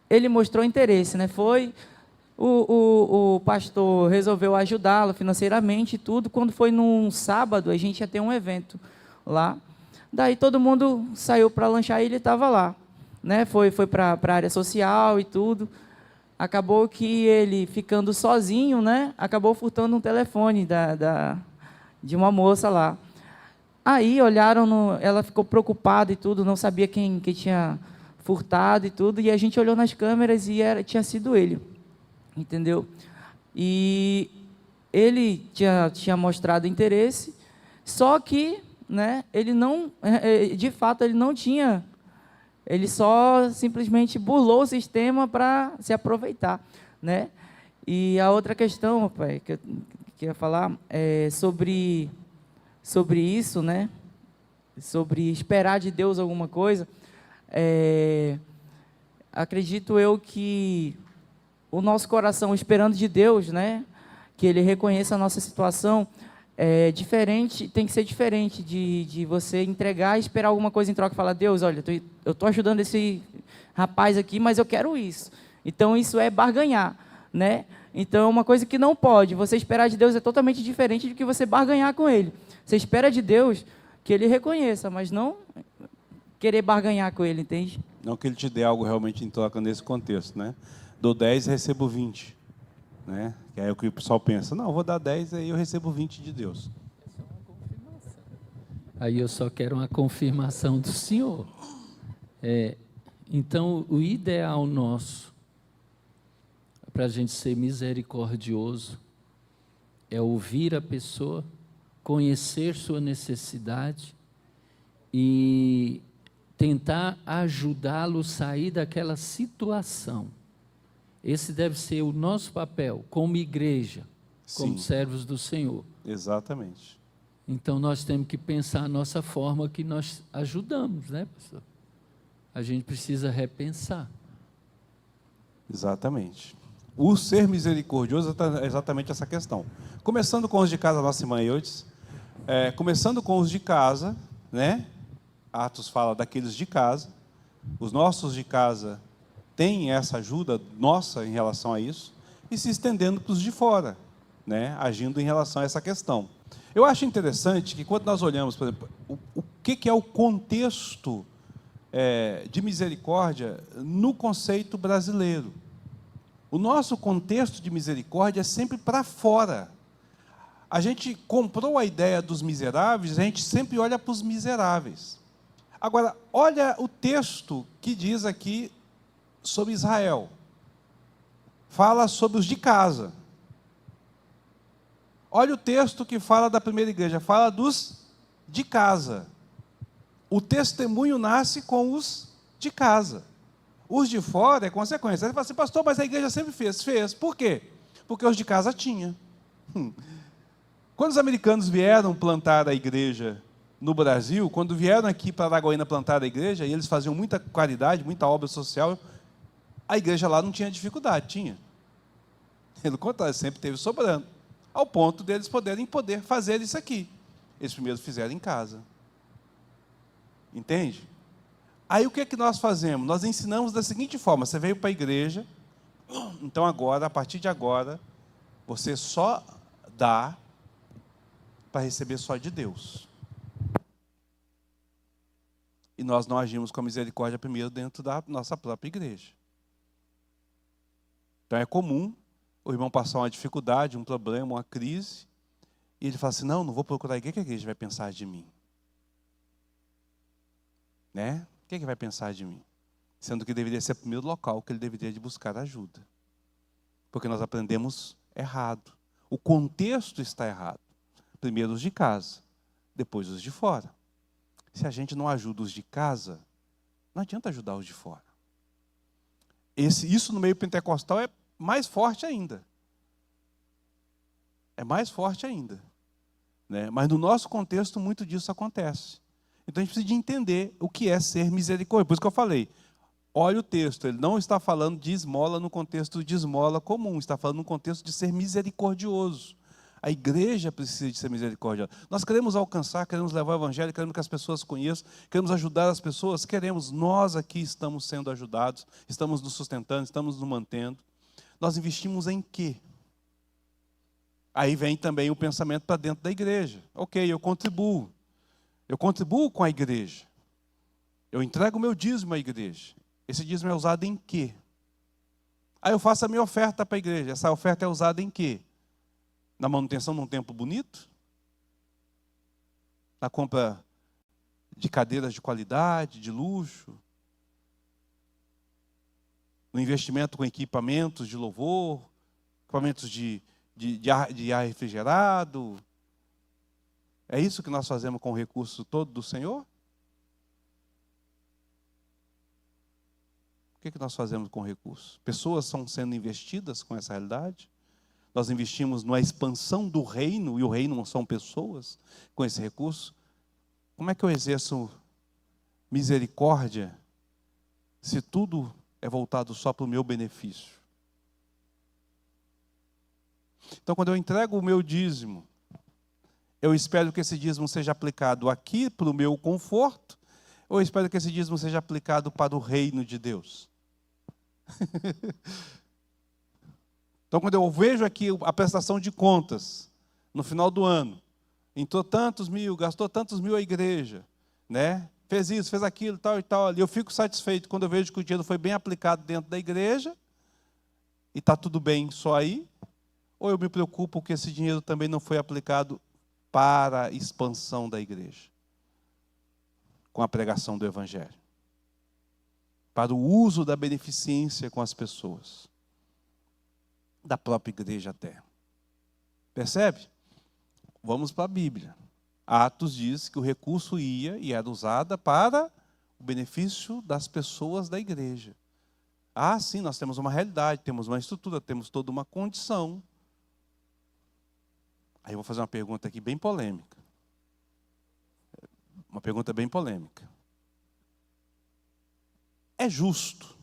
S8: ele mostrou interesse, né? Foi, o pastor resolveu ajudá-lo financeiramente e tudo. Quando foi num sábado, a gente ia ter um evento lá. Daí todo mundo saiu para lanchar e ele estava lá, né? Foi para a área social e tudo. Acabou que ele, ficando sozinho, né? Acabou furtando um telefone de uma moça lá. Aí olharam, ela ficou preocupada e tudo, não sabia quem tinha furtado e tudo, e a gente olhou nas câmeras e tinha sido ele, entendeu? E ele tinha mostrado interesse, só que, né, ele não, de fato, ele não tinha, ele só simplesmente burlou o sistema para se aproveitar, né? E a outra questão, pai, que eu queria falar é sobre isso, né? Sobre esperar de Deus alguma coisa. Acredito eu que o nosso coração esperando de Deus, né? Que Ele reconheça a nossa situação, diferente, tem que ser diferente de você entregar e esperar alguma coisa em troca e falar, Deus, olha, eu estou ajudando esse rapaz aqui, mas eu quero isso. Então, isso é barganhar, né? Então, é uma coisa que não pode. Você esperar de Deus é totalmente diferente de que você barganhar com Ele. Você espera de Deus que Ele reconheça, mas não querer barganhar com Ele, entende?
S1: Não que Ele te dê algo realmente em troca nesse contexto, né? Dou 10 e recebo 20. Né? Que é o que o pessoal pensa, não, eu vou dar 10 e aí eu recebo 20 de Deus.
S4: Aí eu só quero uma confirmação do Senhor. Então, o ideal nosso, para a gente ser misericordioso, é ouvir a pessoa, conhecer sua necessidade e tentar ajudá-lo a sair daquela situação. Esse deve ser o nosso papel, como igreja, como servos do Senhor.
S1: Exatamente.
S4: Então, nós temos que pensar a nossa forma que nós ajudamos, né, pastor? A gente precisa repensar.
S1: Exatamente. O ser misericordioso é exatamente essa questão. Começando com os de casa, nossa irmã Eudes, começando com os de casa, né? Atos fala daqueles de casa, os nossos de casa têm essa ajuda nossa em relação a isso, e se estendendo para os de fora, né? Agindo em relação a essa questão. Eu acho interessante que quando nós olhamos, por exemplo, o que é o contexto de misericórdia no conceito brasileiro. O nosso contexto de misericórdia é sempre para fora. A gente comprou a ideia dos miseráveis, a gente sempre olha para os miseráveis. Agora, olha o texto que diz aqui sobre Israel. Fala sobre os de casa. Olha o texto que fala da primeira igreja, fala dos de casa. O testemunho nasce com os de casa. Os de fora é consequência. Você fala assim, pastor, mas a igreja sempre fez. Fez. Por quê? Porque os de casa tinham. Quando os americanos vieram plantar a igreja no Brasil, quando vieram aqui para Araguaína plantar a igreja, e eles faziam muita caridade, muita obra social, a igreja lá não tinha dificuldade, tinha. Pelo contrário, sempre teve sobrando. Ao ponto deles poder fazer isso aqui. Eles primeiro fizeram em casa. Entende? Aí o que é que nós fazemos? Nós ensinamos da seguinte forma, você veio para a igreja, então agora, a partir de agora, você só dá para receber só de Deus. E nós não agimos com a misericórdia primeiro dentro da nossa própria igreja. Então é comum o irmão passar uma dificuldade, um problema, uma crise, e ele fala assim, não vou procurar a igreja, o que a igreja vai pensar de mim? Né? O que vai pensar de mim? Sendo que deveria ser o primeiro local que ele deveria de buscar ajuda. Porque nós aprendemos errado. O contexto está errado. Primeiro os de casa, depois os de fora. Se a gente não ajuda os de casa, não adianta ajudar os de fora. Isso no meio pentecostal é mais forte ainda. É mais forte ainda. Né? Mas no nosso contexto, muito disso acontece. Então a gente precisa de entender o que é ser misericordioso. Por isso que eu falei, olha o texto, ele não está falando de esmola no contexto de esmola comum, está falando no contexto de ser misericordioso. A igreja precisa de ser misericordiosa. Nós queremos alcançar, queremos levar o evangelho, queremos que as pessoas conheçam, queremos ajudar as pessoas, queremos. Nós aqui estamos sendo ajudados, estamos nos sustentando, estamos nos mantendo. Nós investimos em quê? Aí vem também o pensamento para dentro da igreja. Ok, eu contribuo com a igreja. Eu entrego o meu dízimo à igreja. Esse dízimo é usado em quê? Aí eu faço a minha oferta para a igreja. Essa oferta é usada em quê? Na manutenção de um templo bonito? Na compra de cadeiras de qualidade, de luxo? No investimento com equipamentos de louvor? Equipamentos de ar refrigerado? É isso que nós fazemos com o recurso todo do Senhor? O que nós fazemos com o recurso? Pessoas estão sendo investidas com essa realidade? Nós investimos na expansão do reino, e o reino não são pessoas, com esse recurso. Como é que eu exerço misericórdia se tudo é voltado só para o meu benefício? Então, quando eu entrego o meu dízimo, eu espero que esse dízimo seja aplicado aqui para o meu conforto, ou eu espero que esse dízimo seja aplicado para o reino de Deus? Então, quando eu vejo aqui a prestação de contas, no final do ano, entrou tantos mil, gastou tantos mil a igreja, né? Fez isso, fez aquilo, tal e tal ali. Eu fico satisfeito quando eu vejo que o dinheiro foi bem aplicado dentro da igreja, e está tudo bem só aí, ou eu me preocupo que esse dinheiro também não foi aplicado para a expansão da igreja, com a pregação do evangelho, para o uso da beneficência com as pessoas, da própria igreja até. Percebe? Vamos para a Bíblia. Atos diz que o recurso ia e era usado para o benefício das pessoas da igreja. Ah, sim, nós temos uma realidade, temos uma estrutura, temos toda uma condição. Aí eu vou fazer uma pergunta aqui bem polêmica. Uma pergunta bem polêmica. É justo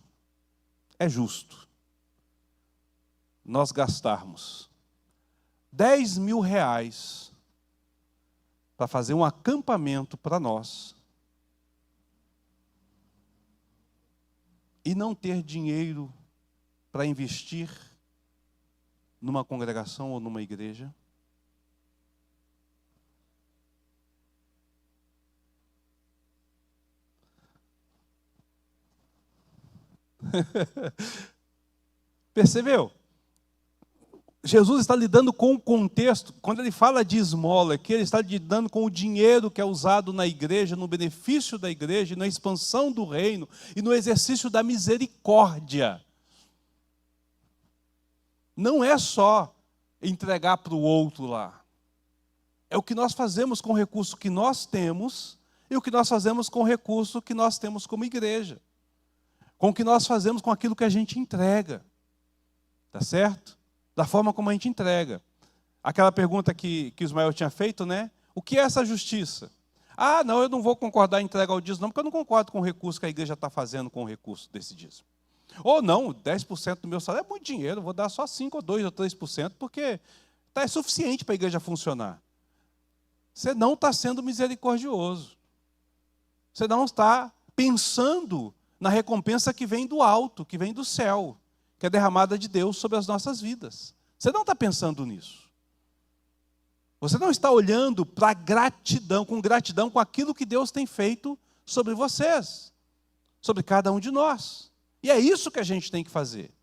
S1: nós gastarmos 10 mil reais para fazer um acampamento para nós e não ter dinheiro para investir numa congregação ou numa igreja? Percebeu? Jesus está lidando com o contexto. Quando ele fala de esmola aqui, ele está lidando com o dinheiro que é usado na igreja, no benefício da igreja, na expansão do reino e no exercício da misericórdia. Não é só entregar para o outro lá. É o que nós fazemos com o recurso que nós temos e o que nós fazemos com o recurso que nós temos como igreja. Com o que nós fazemos com aquilo que a gente entrega. Tá certo? Da forma como a gente entrega. Aquela pergunta que Ismael tinha feito, né? O que é essa justiça? Ah, não, eu não vou concordar em entregar o dízimo, não, porque eu não concordo com o recurso que a igreja está fazendo com o recurso desse dízimo. Ou não, 10% do meu salário é muito dinheiro, eu vou dar só 5%, ou 2% ou 3%, porque é suficiente para a igreja funcionar. Você não está sendo misericordioso. Você não está pensando na recompensa que vem do alto, que vem do céu, que é derramada de Deus sobre as nossas vidas. Você não está pensando nisso. Você não está olhando para gratidão com aquilo que Deus tem feito sobre vocês, sobre cada um de nós. E é isso que a gente tem que fazer.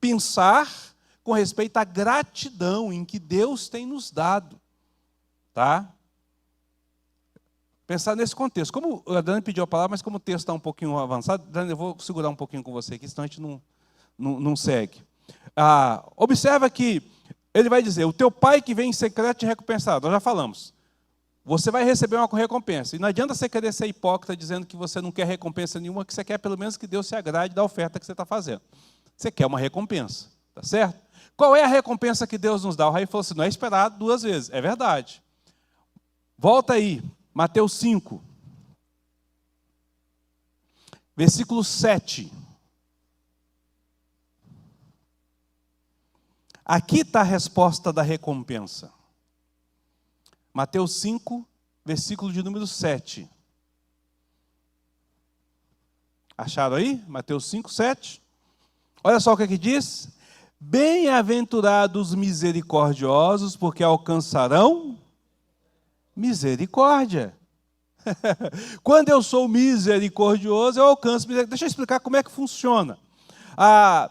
S1: Pensar com respeito à gratidão em que Deus tem nos dado. Tá? Pensar nesse contexto. Como a Dani pediu a palavra, mas como o texto está um pouquinho avançado, Dani, eu vou segurar um pouquinho com você aqui, senão a gente não segue. Observa que ele vai dizer, o teu pai que vem em secreto te recompensará. Nós já falamos. Você vai receber uma recompensa. E não adianta você querer ser hipócrita dizendo que você não quer recompensa nenhuma, que você quer pelo menos que Deus se agrade da oferta que você está fazendo. Você quer uma recompensa, tá certo? Qual é a recompensa que Deus nos dá? O Raí falou assim, não é esperado 2 vezes. É verdade. Volta aí, Mateus 5. Versículo 7. Aqui está a resposta da recompensa. Mateus 5, versículo de número 7. Acharam aí? Mateus 5, 7. Olha só o que aqui diz. Bem-aventurados misericordiosos, porque alcançarão misericórdia. Quando eu sou misericordioso, eu alcanço misericórdia. Deixa eu explicar como é que funciona. A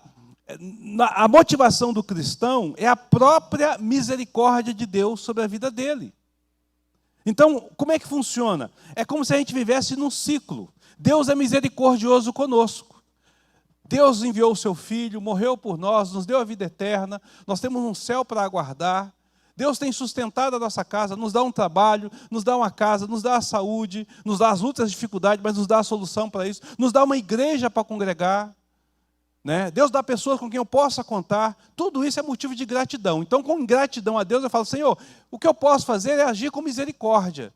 S1: motivação do cristão é a própria misericórdia de Deus sobre a vida dele. Então, como é que funciona? É como se a gente vivesse num ciclo. Deus é misericordioso conosco. Deus enviou o seu Filho, morreu por nós, nos deu a vida eterna, nós temos um céu para aguardar. Deus tem sustentado a nossa casa, nos dá um trabalho, nos dá uma casa, nos dá a saúde, nos dá as lutas, as dificuldades, mas nos dá a solução para isso, nos dá uma igreja para congregar. Né? Deus dá pessoas com quem eu possa contar. Tudo isso é motivo de gratidão. Então, com gratidão a Deus, eu falo, Senhor, o que eu posso fazer é agir com misericórdia.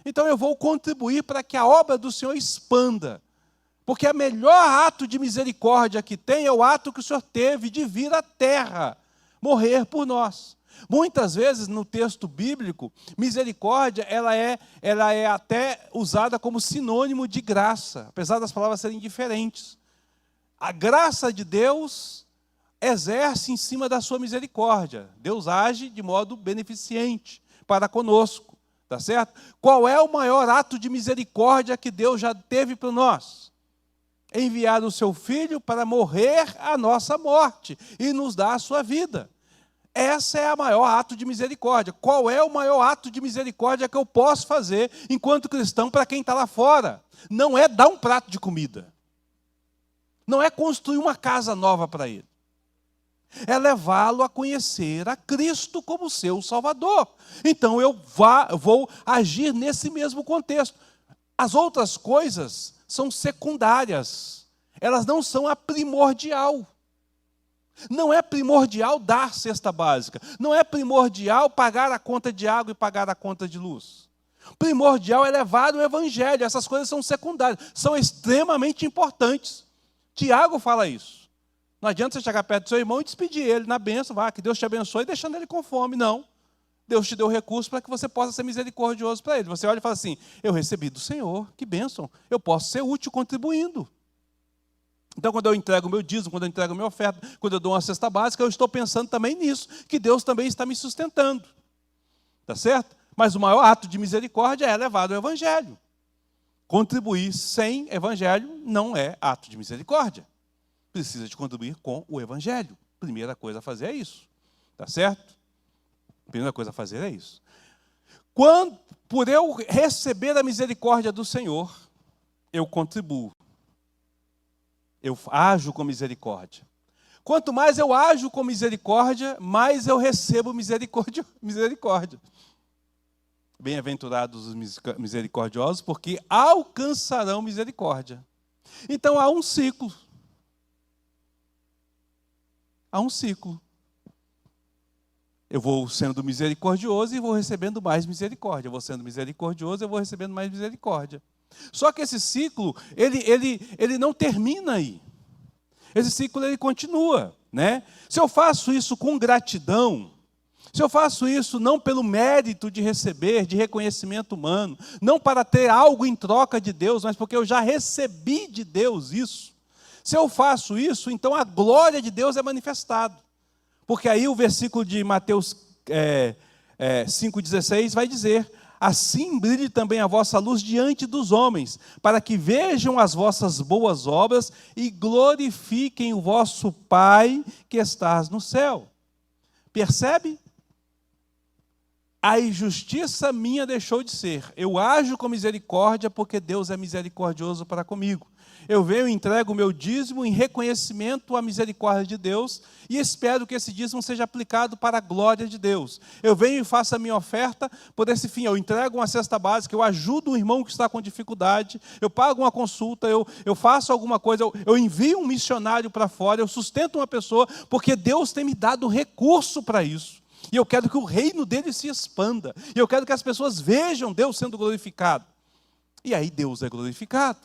S1: Então, eu vou contribuir para que a obra do Senhor expanda. Porque o melhor ato de misericórdia que tem é o ato que o Senhor teve de vir à terra, morrer por nós. Muitas vezes, no texto bíblico, misericórdia ela é até usada como sinônimo de graça, apesar das palavras serem diferentes. A graça de Deus exerce em cima da sua misericórdia. Deus age de modo beneficente para conosco, tá certo? Qual é o maior ato de misericórdia que Deus já teve para nós? Enviar o seu Filho para morrer a nossa morte e nos dar a sua vida. Essa é a maior ato de misericórdia. Qual é o maior ato de misericórdia que eu posso fazer enquanto cristão para quem está lá fora? Não é dar um prato de comida. Não é construir uma casa nova para ele. É levá-lo a conhecer a Cristo como seu Salvador. Então eu vou agir nesse mesmo contexto. As outras coisas são secundárias. Elas não são a primordial. Não é primordial dar cesta básica. Não é primordial pagar a conta de água e pagar a conta de luz. Primordial é levar o evangelho. Essas coisas são secundárias. São extremamente importantes. Tiago fala isso. Não adianta você chegar perto do seu irmão e despedir ele na bênção. Vá, que Deus te abençoe, deixando ele com fome. Não. Deus te deu recurso para que você possa ser misericordioso para ele. Você olha e fala assim, eu recebi do Senhor, que bênção. Eu posso ser útil contribuindo. Então, quando eu entrego o meu dízimo, quando eu entrego a minha oferta, quando eu dou uma cesta básica, eu estou pensando também nisso, que Deus também está me sustentando. Tá certo? Mas o maior ato de misericórdia é levar o evangelho. Contribuir sem evangelho não é ato de misericórdia. Precisa de contribuir com o evangelho. Primeira coisa a fazer é isso. Tá certo? Primeira coisa a fazer é isso. Por eu receber a misericórdia do Senhor, eu contribuo. Eu ajo com misericórdia. Quanto mais eu ajo com misericórdia, mais eu recebo misericórdia. Bem-aventurados os misericordiosos, porque alcançarão misericórdia. Então há um ciclo. Há um ciclo. Eu vou sendo misericordioso e vou recebendo mais misericórdia. Eu vou sendo misericordioso e eu vou recebendo mais misericórdia. Só que esse ciclo, ele não termina aí. Esse ciclo, ele continua, né? Se eu faço isso com gratidão, se eu faço isso não pelo mérito de receber, de reconhecimento humano, não para ter algo em troca de Deus, mas porque eu já recebi de Deus isso. Se eu faço isso, então a glória de Deus é manifestada. Porque aí o versículo de Mateus 5,16 vai dizer, assim brilhe também a vossa luz diante dos homens, para que vejam as vossas boas obras e glorifiquem o vosso Pai que estás no céu. Percebe? A injustiça minha deixou de ser. Eu ajo com misericórdia porque Deus é misericordioso para comigo. Eu venho e entrego o meu dízimo em reconhecimento à misericórdia de Deus e espero que esse dízimo seja aplicado para a glória de Deus. Eu venho e faço a minha oferta por esse fim. Eu entrego uma cesta básica, eu ajudo um irmão que está com dificuldade, eu pago uma consulta, eu faço alguma coisa, eu envio um missionário para fora, eu sustento uma pessoa, porque Deus tem me dado recurso para isso. E eu quero que o reino dele se expanda. E eu quero que as pessoas vejam Deus sendo glorificado. E aí Deus é glorificado.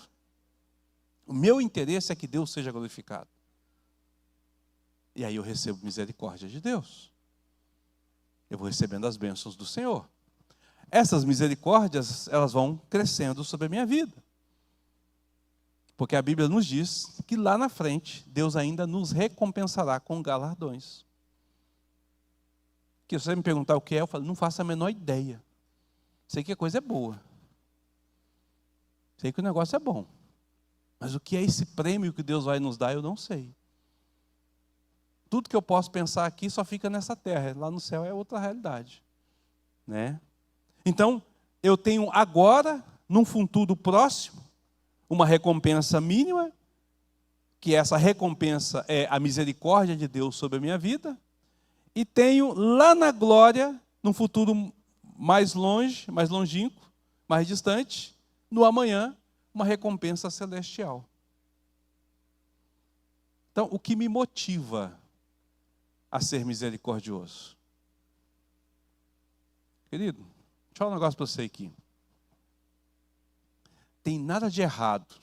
S1: O meu interesse é que Deus seja glorificado. E aí eu recebo misericórdia de Deus. Eu vou recebendo as bênçãos do Senhor. Essas misericórdias, elas vão crescendo sobre a minha vida. Porque a Bíblia nos diz que lá na frente, Deus ainda nos recompensará com galardões. Que se você me perguntar o que é, eu falo, não faço a menor ideia. Sei que a coisa é boa. Sei que o negócio é bom. Mas o que é esse prêmio que Deus vai nos dar, eu não sei. Tudo que eu posso pensar aqui só fica nessa terra. Lá no céu é outra realidade. Né? Então, eu tenho agora, num futuro próximo, uma recompensa mínima, que essa recompensa é a misericórdia de Deus sobre a minha vida, e tenho lá na glória, num futuro mais longe, mais longínquo, mais distante, no amanhã, uma recompensa celestial. Então, o que me motiva a ser misericordioso? Querido, deixa eu falar um negócio para você aqui. Tem nada de errado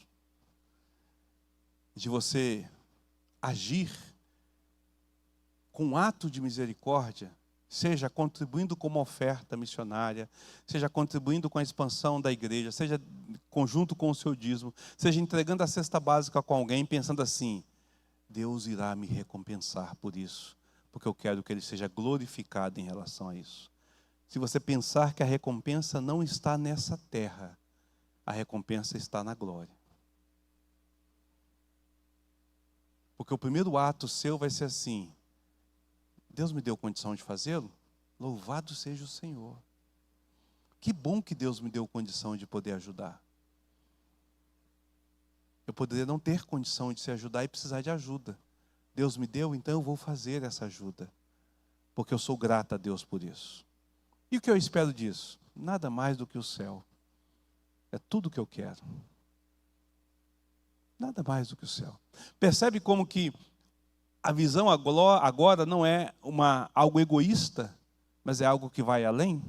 S1: de você agir com um ato de misericórdia, seja contribuindo com uma oferta missionária, seja contribuindo com a expansão da igreja, seja conjunto com o seu dízimo, seja entregando a cesta básica com alguém, pensando assim, Deus irá me recompensar por isso, porque eu quero que Ele seja glorificado em relação a isso. Se você pensar que a recompensa não está nessa terra, a recompensa está na glória. Porque o primeiro ato seu vai ser assim, Deus me deu condição de fazê-lo? Louvado seja o Senhor. Que bom que Deus me deu condição de poder ajudar. Eu poderia não ter condição de se ajudar e precisar de ajuda. Deus me deu, então eu vou fazer essa ajuda. Porque eu sou grato a Deus por isso. E o que eu espero disso? Nada mais do que o céu. É tudo o que eu quero. Nada mais do que o céu. Percebe como que a visão agora não é algo egoísta, mas é algo que vai além?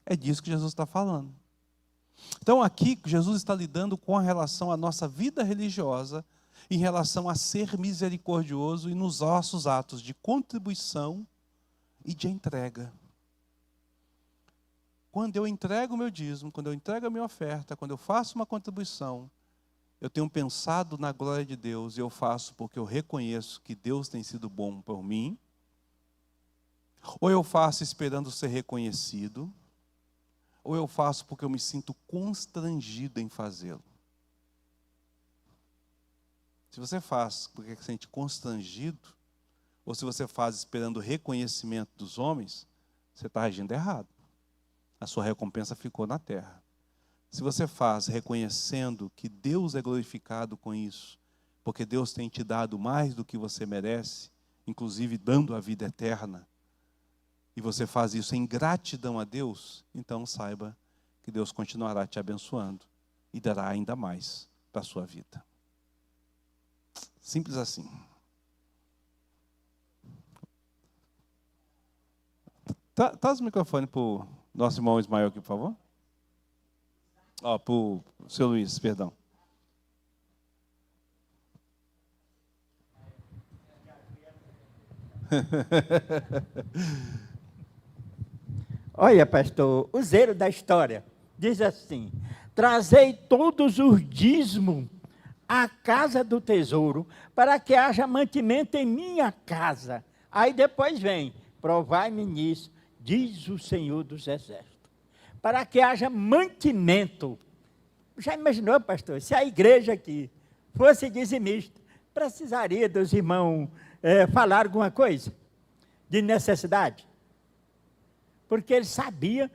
S1: É disso que Jesus está falando. Então aqui Jesus está lidando com a relação à nossa vida religiosa, em relação a ser misericordioso e nos nossos atos de contribuição e de entrega. Quando eu entrego o meu dízimo, quando eu entrego a minha oferta, quando eu faço uma contribuição, eu tenho pensado na glória de Deus e eu faço porque eu reconheço que Deus tem sido bom por mim, ou eu faço esperando ser reconhecido, ou eu faço porque eu me sinto constrangido em fazê-lo. Se você faz porque se sente constrangido, ou se você faz esperando o reconhecimento dos homens, você está agindo errado. A sua recompensa ficou na terra. Se você faz reconhecendo que Deus é glorificado com isso, porque Deus tem te dado mais do que você merece, inclusive dando a vida eterna, e você faz isso em gratidão a Deus, então saiba que Deus continuará te abençoando e dará ainda mais para a sua vida. Simples assim. Traz o microfone para o nosso irmão Ismael aqui, por favor. Para o seu Luiz, perdão.
S3: Olha, pastor, o zelo da história diz assim: trazei todos os dízimos à casa do tesouro, para que haja mantimento em minha casa. Aí depois vem, provai-me nisso, diz o Senhor dos Exércitos. Para que haja mantimento. Já imaginou, pastor, se a igreja aqui fosse dizimista, precisaria dos irmãos falar alguma coisa de necessidade? Porque eles sabiam,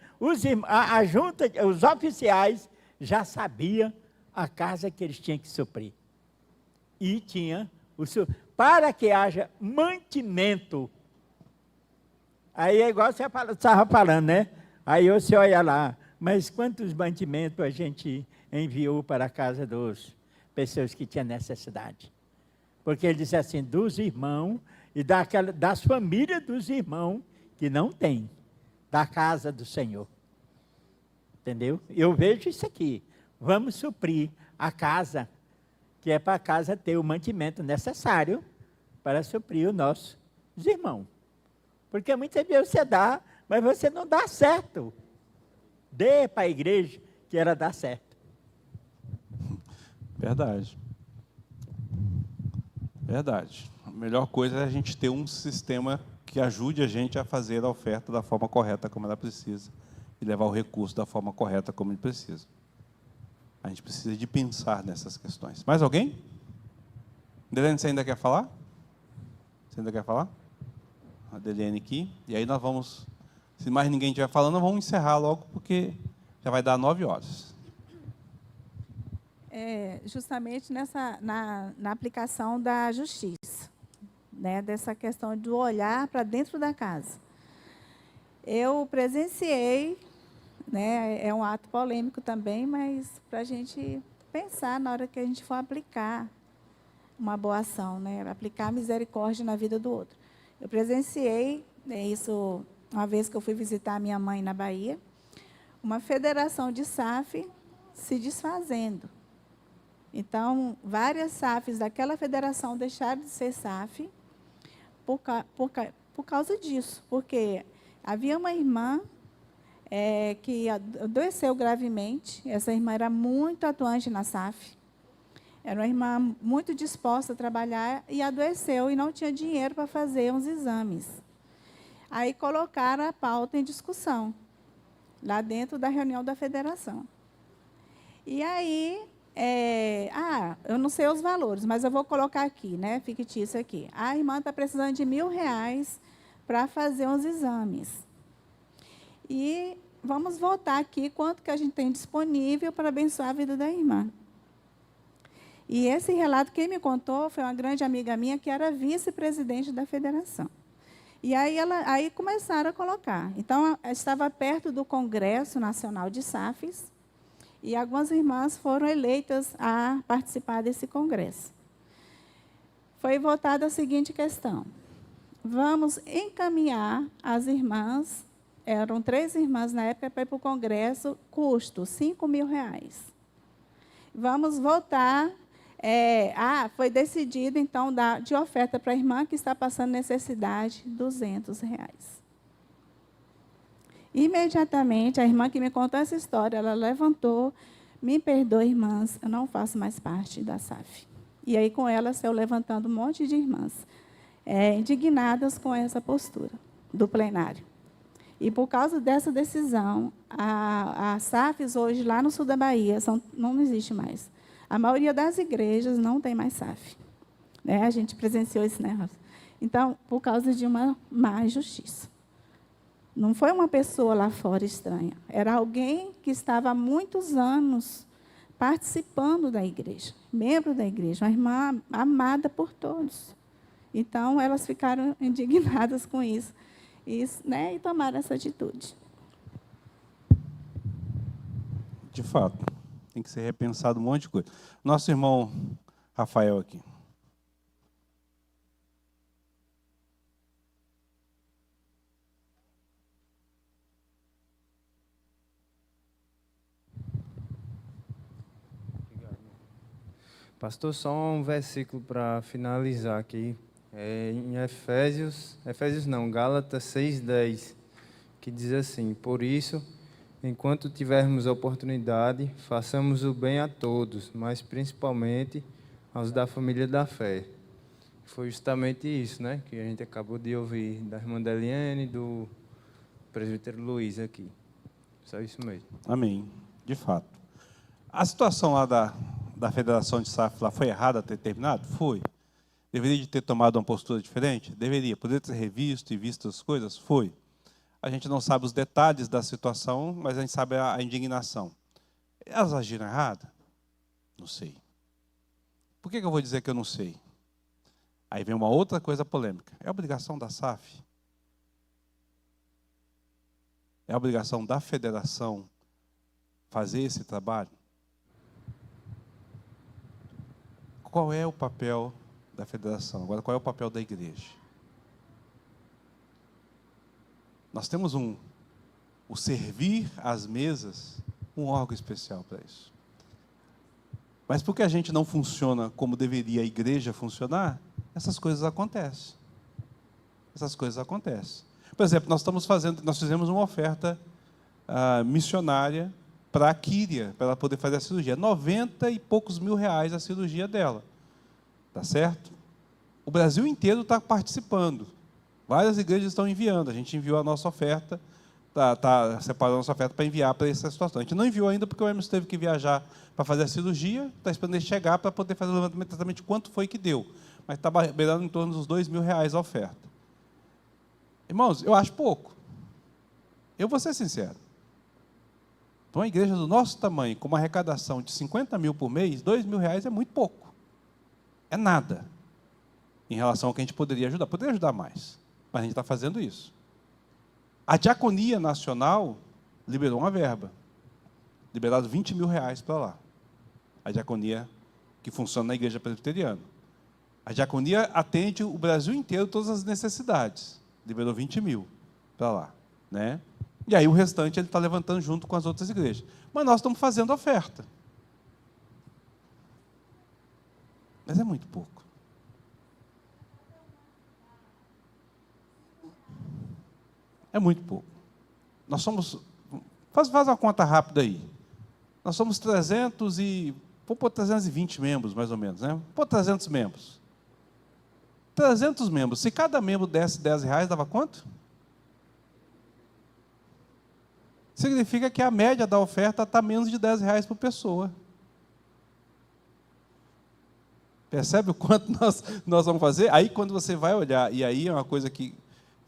S3: a junta, os oficiais já sabiam a casa que eles tinham que suprir. E tinha para que haja mantimento. Aí é igual você estava falando, né? Aí você olha lá, mas quantos mantimentos a gente enviou para a casa das pessoas que tinham necessidade? Porque ele disse assim, dos irmãos e das famílias dos irmãos que não têm, da casa do Senhor. Entendeu? Eu vejo isso aqui. Vamos suprir a casa que é para a casa ter o mantimento necessário para suprir os nossos irmãos. Porque muitas vezes você dá, mas você não dá certo. Dê para a igreja que ela dá certo.
S1: Verdade. Verdade. A melhor coisa é a gente ter um sistema que ajude a gente a fazer a oferta da forma correta como ela precisa e levar o recurso da forma correta como ele precisa. A gente precisa de pensar nessas questões. Mais alguém? Delene, você ainda quer falar? Você ainda quer falar? A Delene aqui. E aí nós vamos, se mais ninguém estiver falando, nós vamos encerrar logo, porque já vai dar 9 horas.
S7: Justamente na aplicação da justiça, né, dessa questão do olhar para dentro da casa. Eu presenciei, né, é um ato polêmico também, mas para a gente pensar na hora que a gente for aplicar uma boa ação, né, aplicar a misericórdia na vida do outro. Eu presenciei, né, isso uma vez que eu fui visitar a minha mãe na Bahia, uma federação de SAF se desfazendo. Então, várias SAFs daquela federação deixaram de ser SAF por causa disso, porque havia uma irmã que adoeceu gravemente. Essa irmã era muito atuante na SAF, era uma irmã muito disposta a trabalhar e adoeceu e não tinha dinheiro para fazer uns exames. Aí colocaram a pauta em discussão, lá dentro da reunião da federação. E aí, eu não sei os valores, mas eu vou colocar aqui, né, fictício aqui. A irmã está precisando de R$ 1.000 para fazer uns exames. E vamos voltar aqui quanto que a gente tem disponível para abençoar a vida da irmã. E esse relato, quem me contou foi uma grande amiga minha, que era vice-presidente da federação. E aí começaram a colocar. Então, estava perto do Congresso Nacional de SAFs, e algumas irmãs foram eleitas a participar desse congresso. Foi votada a seguinte questão: vamos encaminhar as irmãs, eram 3 irmãs na época, para ir para o congresso, custo R$ 5.000. Vamos votar, foi decidido, então, dar de oferta para a irmã que está passando necessidade, R$ 200. Imediatamente, a irmã que me contou essa história, ela levantou: me perdoe, irmãs, eu não faço mais parte da SAF. E aí, com ela, saiu levantando um monte de irmãs, indignadas com essa postura do plenário. E, por causa dessa decisão, a SAFs hoje, lá no sul da Bahia, não existe mais. A maioria das igrejas não tem mais SAF. Né? A gente presenciou esse negócio. Então, por causa de uma má justiça. Não foi uma pessoa lá fora estranha. Era alguém que estava há muitos anos participando da igreja, membro da igreja, uma irmã amada por todos. Então, elas ficaram indignadas com isso, né, e tomaram essa atitude.
S1: De fato, tem que ser repensado um monte de coisa. Nosso irmão Rafael aqui.
S9: Pastor, só um versículo para finalizar aqui. Em Gálatas 6:10, que diz assim: por isso, enquanto tivermos oportunidade, façamos o bem a todos, mas principalmente aos da família da fé. Foi justamente isso, né, que a gente acabou de ouvir da irmã Deliane e do presbítero Luiz aqui. Só isso mesmo.
S1: Amém. De fato. A situação lá da Federação de SAF lá foi errada ter terminado? Foi. Deveria de ter tomado uma postura diferente? Deveria. Poderia ter revisto e visto as coisas? Foi. A gente não sabe os detalhes da situação, mas a gente sabe a indignação. Elas agiram errado? Não sei. Por que eu vou dizer que eu não sei? Aí vem uma outra coisa polêmica. É obrigação da SAF? É obrigação da federação fazer esse trabalho? Qual é o papel da federação? Agora, qual é o papel da igreja? Nós temos o servir às mesas, um órgão especial para isso. Mas porque a gente não funciona como deveria a igreja funcionar, essas coisas acontecem. Essas coisas acontecem. Por exemplo, nós fizemos uma oferta missionária para a Kíria, para ela poder fazer a cirurgia. 90 e poucos mil reais a cirurgia dela. Tá certo? O Brasil inteiro está participando. Várias igrejas estão enviando. A gente enviou a nossa oferta, está separando a nossa oferta para enviar para essa situação. A gente não enviou ainda porque o Emerson teve que viajar para fazer a cirurgia, está esperando ele chegar para poder fazer o levantamento exatamente quanto foi que deu. Mas está beirando em torno dos 2 mil reais a oferta. Irmãos, eu acho pouco. Eu vou ser sincero. Para uma igreja do nosso tamanho, com uma arrecadação de 50 mil por mês, 2 mil reais é muito pouco. É nada em relação ao que a gente poderia ajudar. Poderia ajudar mais, mas a gente está fazendo isso. A Diaconia Nacional liberou uma verba. Liberado 20 mil reais para lá. A diaconia que funciona na igreja presbiteriana. A diaconia atende o Brasil inteiro, todas as necessidades. Liberou 20 mil para lá. Né? E aí o restante ele está levantando junto com as outras igrejas. Mas nós estamos fazendo oferta. Mas é muito pouco. É muito pouco. Nós somos... Faz uma conta rápida aí. Nós somos vou pôr 320 membros, mais ou menos, né? Vou pôr 300 membros. 300 membros. Se cada membro desse 10 reais, dava quanto? Significa que a média da oferta está menos de 10 reais por pessoa. Percebe o quanto nós vamos fazer? Aí, quando você vai olhar, e aí é uma coisa que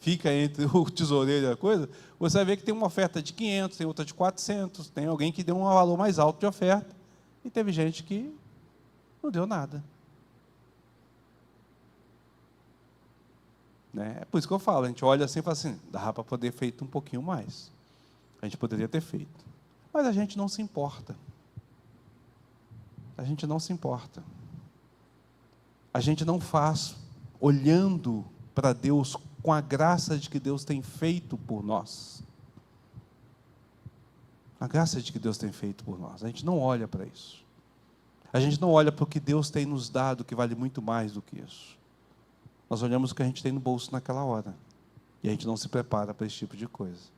S1: fica entre o tesoureiro e a coisa, você vai ver que tem uma oferta de 500, tem outra de 400, tem alguém que deu um valor mais alto de oferta, e teve gente que não deu nada. Né? É por isso que eu falo, a gente olha assim e fala assim, dá para poder ter feito um pouquinho mais. A gente poderia ter feito. Mas a gente não se importa. A gente não se importa. A gente não faz olhando para Deus com a graça de que Deus tem feito por nós. A graça de que Deus tem feito por nós. A gente não olha para isso. A gente não olha para o que Deus tem nos dado, que vale muito mais do que isso. Nós olhamos o que a gente tem no bolso naquela hora. E a gente não se prepara para esse tipo de coisa.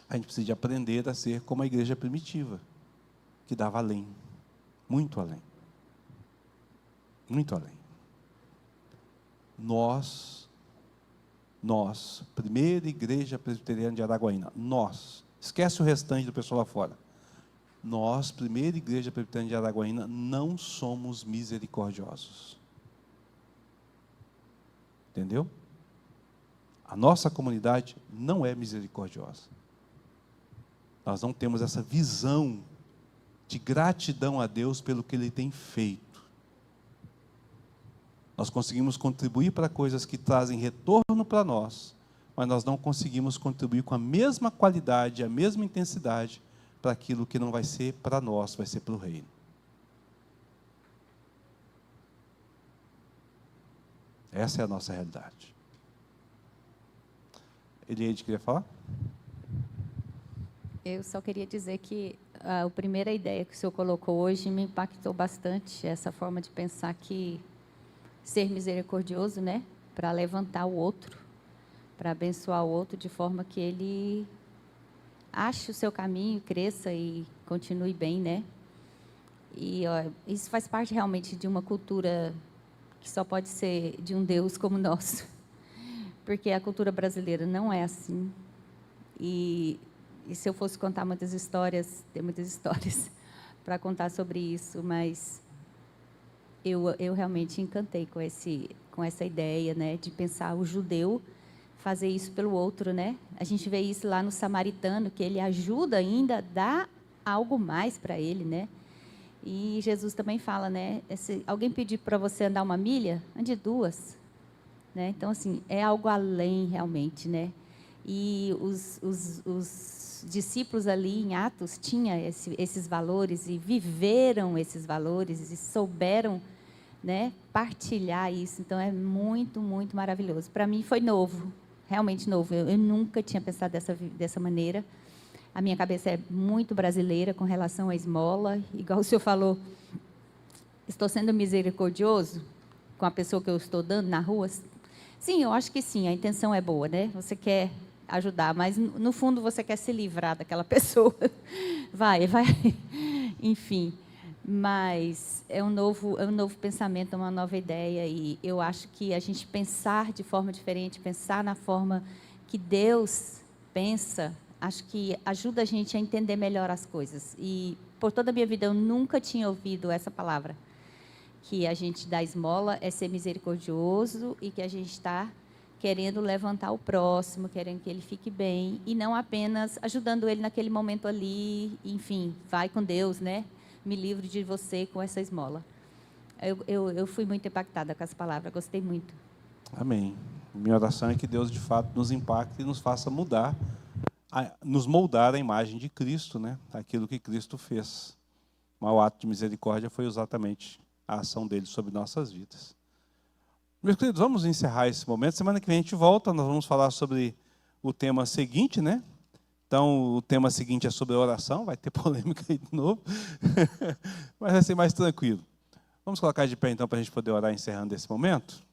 S1: A gente precisa de aprender a ser como a igreja primitiva, que dava além. Muito além. Muito além. Nós, primeira igreja presbiteriana de Araguaína, esquece o restante do pessoal lá fora. Nós, primeira igreja presbiteriana de Araguaína, não somos misericordiosos. Entendeu? A nossa comunidade não é misericordiosa. Nós não temos essa visão de gratidão a Deus pelo que Ele tem feito. Nós conseguimos contribuir para coisas que trazem retorno para nós, mas nós não conseguimos contribuir com a mesma qualidade, a mesma intensidade para aquilo que não vai ser para nós, vai ser para o reino. Essa é a nossa realidade. Eliade, queria falar?
S10: Eu só queria dizer que a primeira ideia que o senhor colocou hoje me impactou bastante, essa forma de pensar que ser misericordioso, né, para levantar o outro, para abençoar o outro de forma que ele ache o seu caminho, cresça e continue bem, né? E isso faz parte realmente de uma cultura que só pode ser de um Deus como o nosso, porque a cultura brasileira não é assim. E se eu fosse contar muitas histórias, tem muitas histórias para contar sobre isso, mas eu realmente encantei com essa ideia, né, de pensar o judeu fazer isso pelo outro, né? A gente vê isso lá no samaritano, que ele ajuda ainda, dá algo mais para ele, né? E Jesus também fala, né? Se alguém pedir para você andar 1 milha, ande 2, né? Então, assim, é algo além realmente, né? E os discípulos ali em Atos tinham esses valores e viveram esses valores e souberam, né, partilhar isso. Então, é muito, muito maravilhoso. Para mim foi novo, realmente novo. Eu nunca tinha pensado dessa maneira. A minha cabeça é muito brasileira com relação à esmola. Igual o senhor falou, estou sendo misericordioso com a pessoa que eu estou dando na rua? Sim, eu acho que sim, a intenção é boa, né? Você quer ajudar, mas no fundo você quer se livrar daquela pessoa. Vai. Enfim, mas é um novo pensamento, é uma nova ideia, e eu acho que a gente pensar de forma diferente, pensar na forma que Deus pensa, acho que ajuda a gente a entender melhor as coisas. E por toda a minha vida eu nunca tinha ouvido essa palavra, que a gente dá esmola é ser misericordioso e que a gente está querendo levantar o próximo, querendo que ele fique bem, e não apenas ajudando ele naquele momento ali, enfim, vai com Deus, né? Me livro de você com essa esmola. Eu fui muito impactada com essa palavra, gostei muito. Amém.
S1: Minha oração é que Deus, de fato, nos impacte e nos faça mudar, nos moldar a imagem de Cristo, né? Aquilo que Cristo fez. Mas o ato de misericórdia foi exatamente a ação dele sobre nossas vidas. Meus queridos, vamos encerrar esse momento. Semana que vem a gente volta, nós vamos falar sobre o tema seguinte, né? Então, o tema seguinte é sobre a oração, vai ter polêmica aí de novo, mas vai ser mais tranquilo. Vamos colocar de pé, então, para a gente poder orar encerrando esse momento?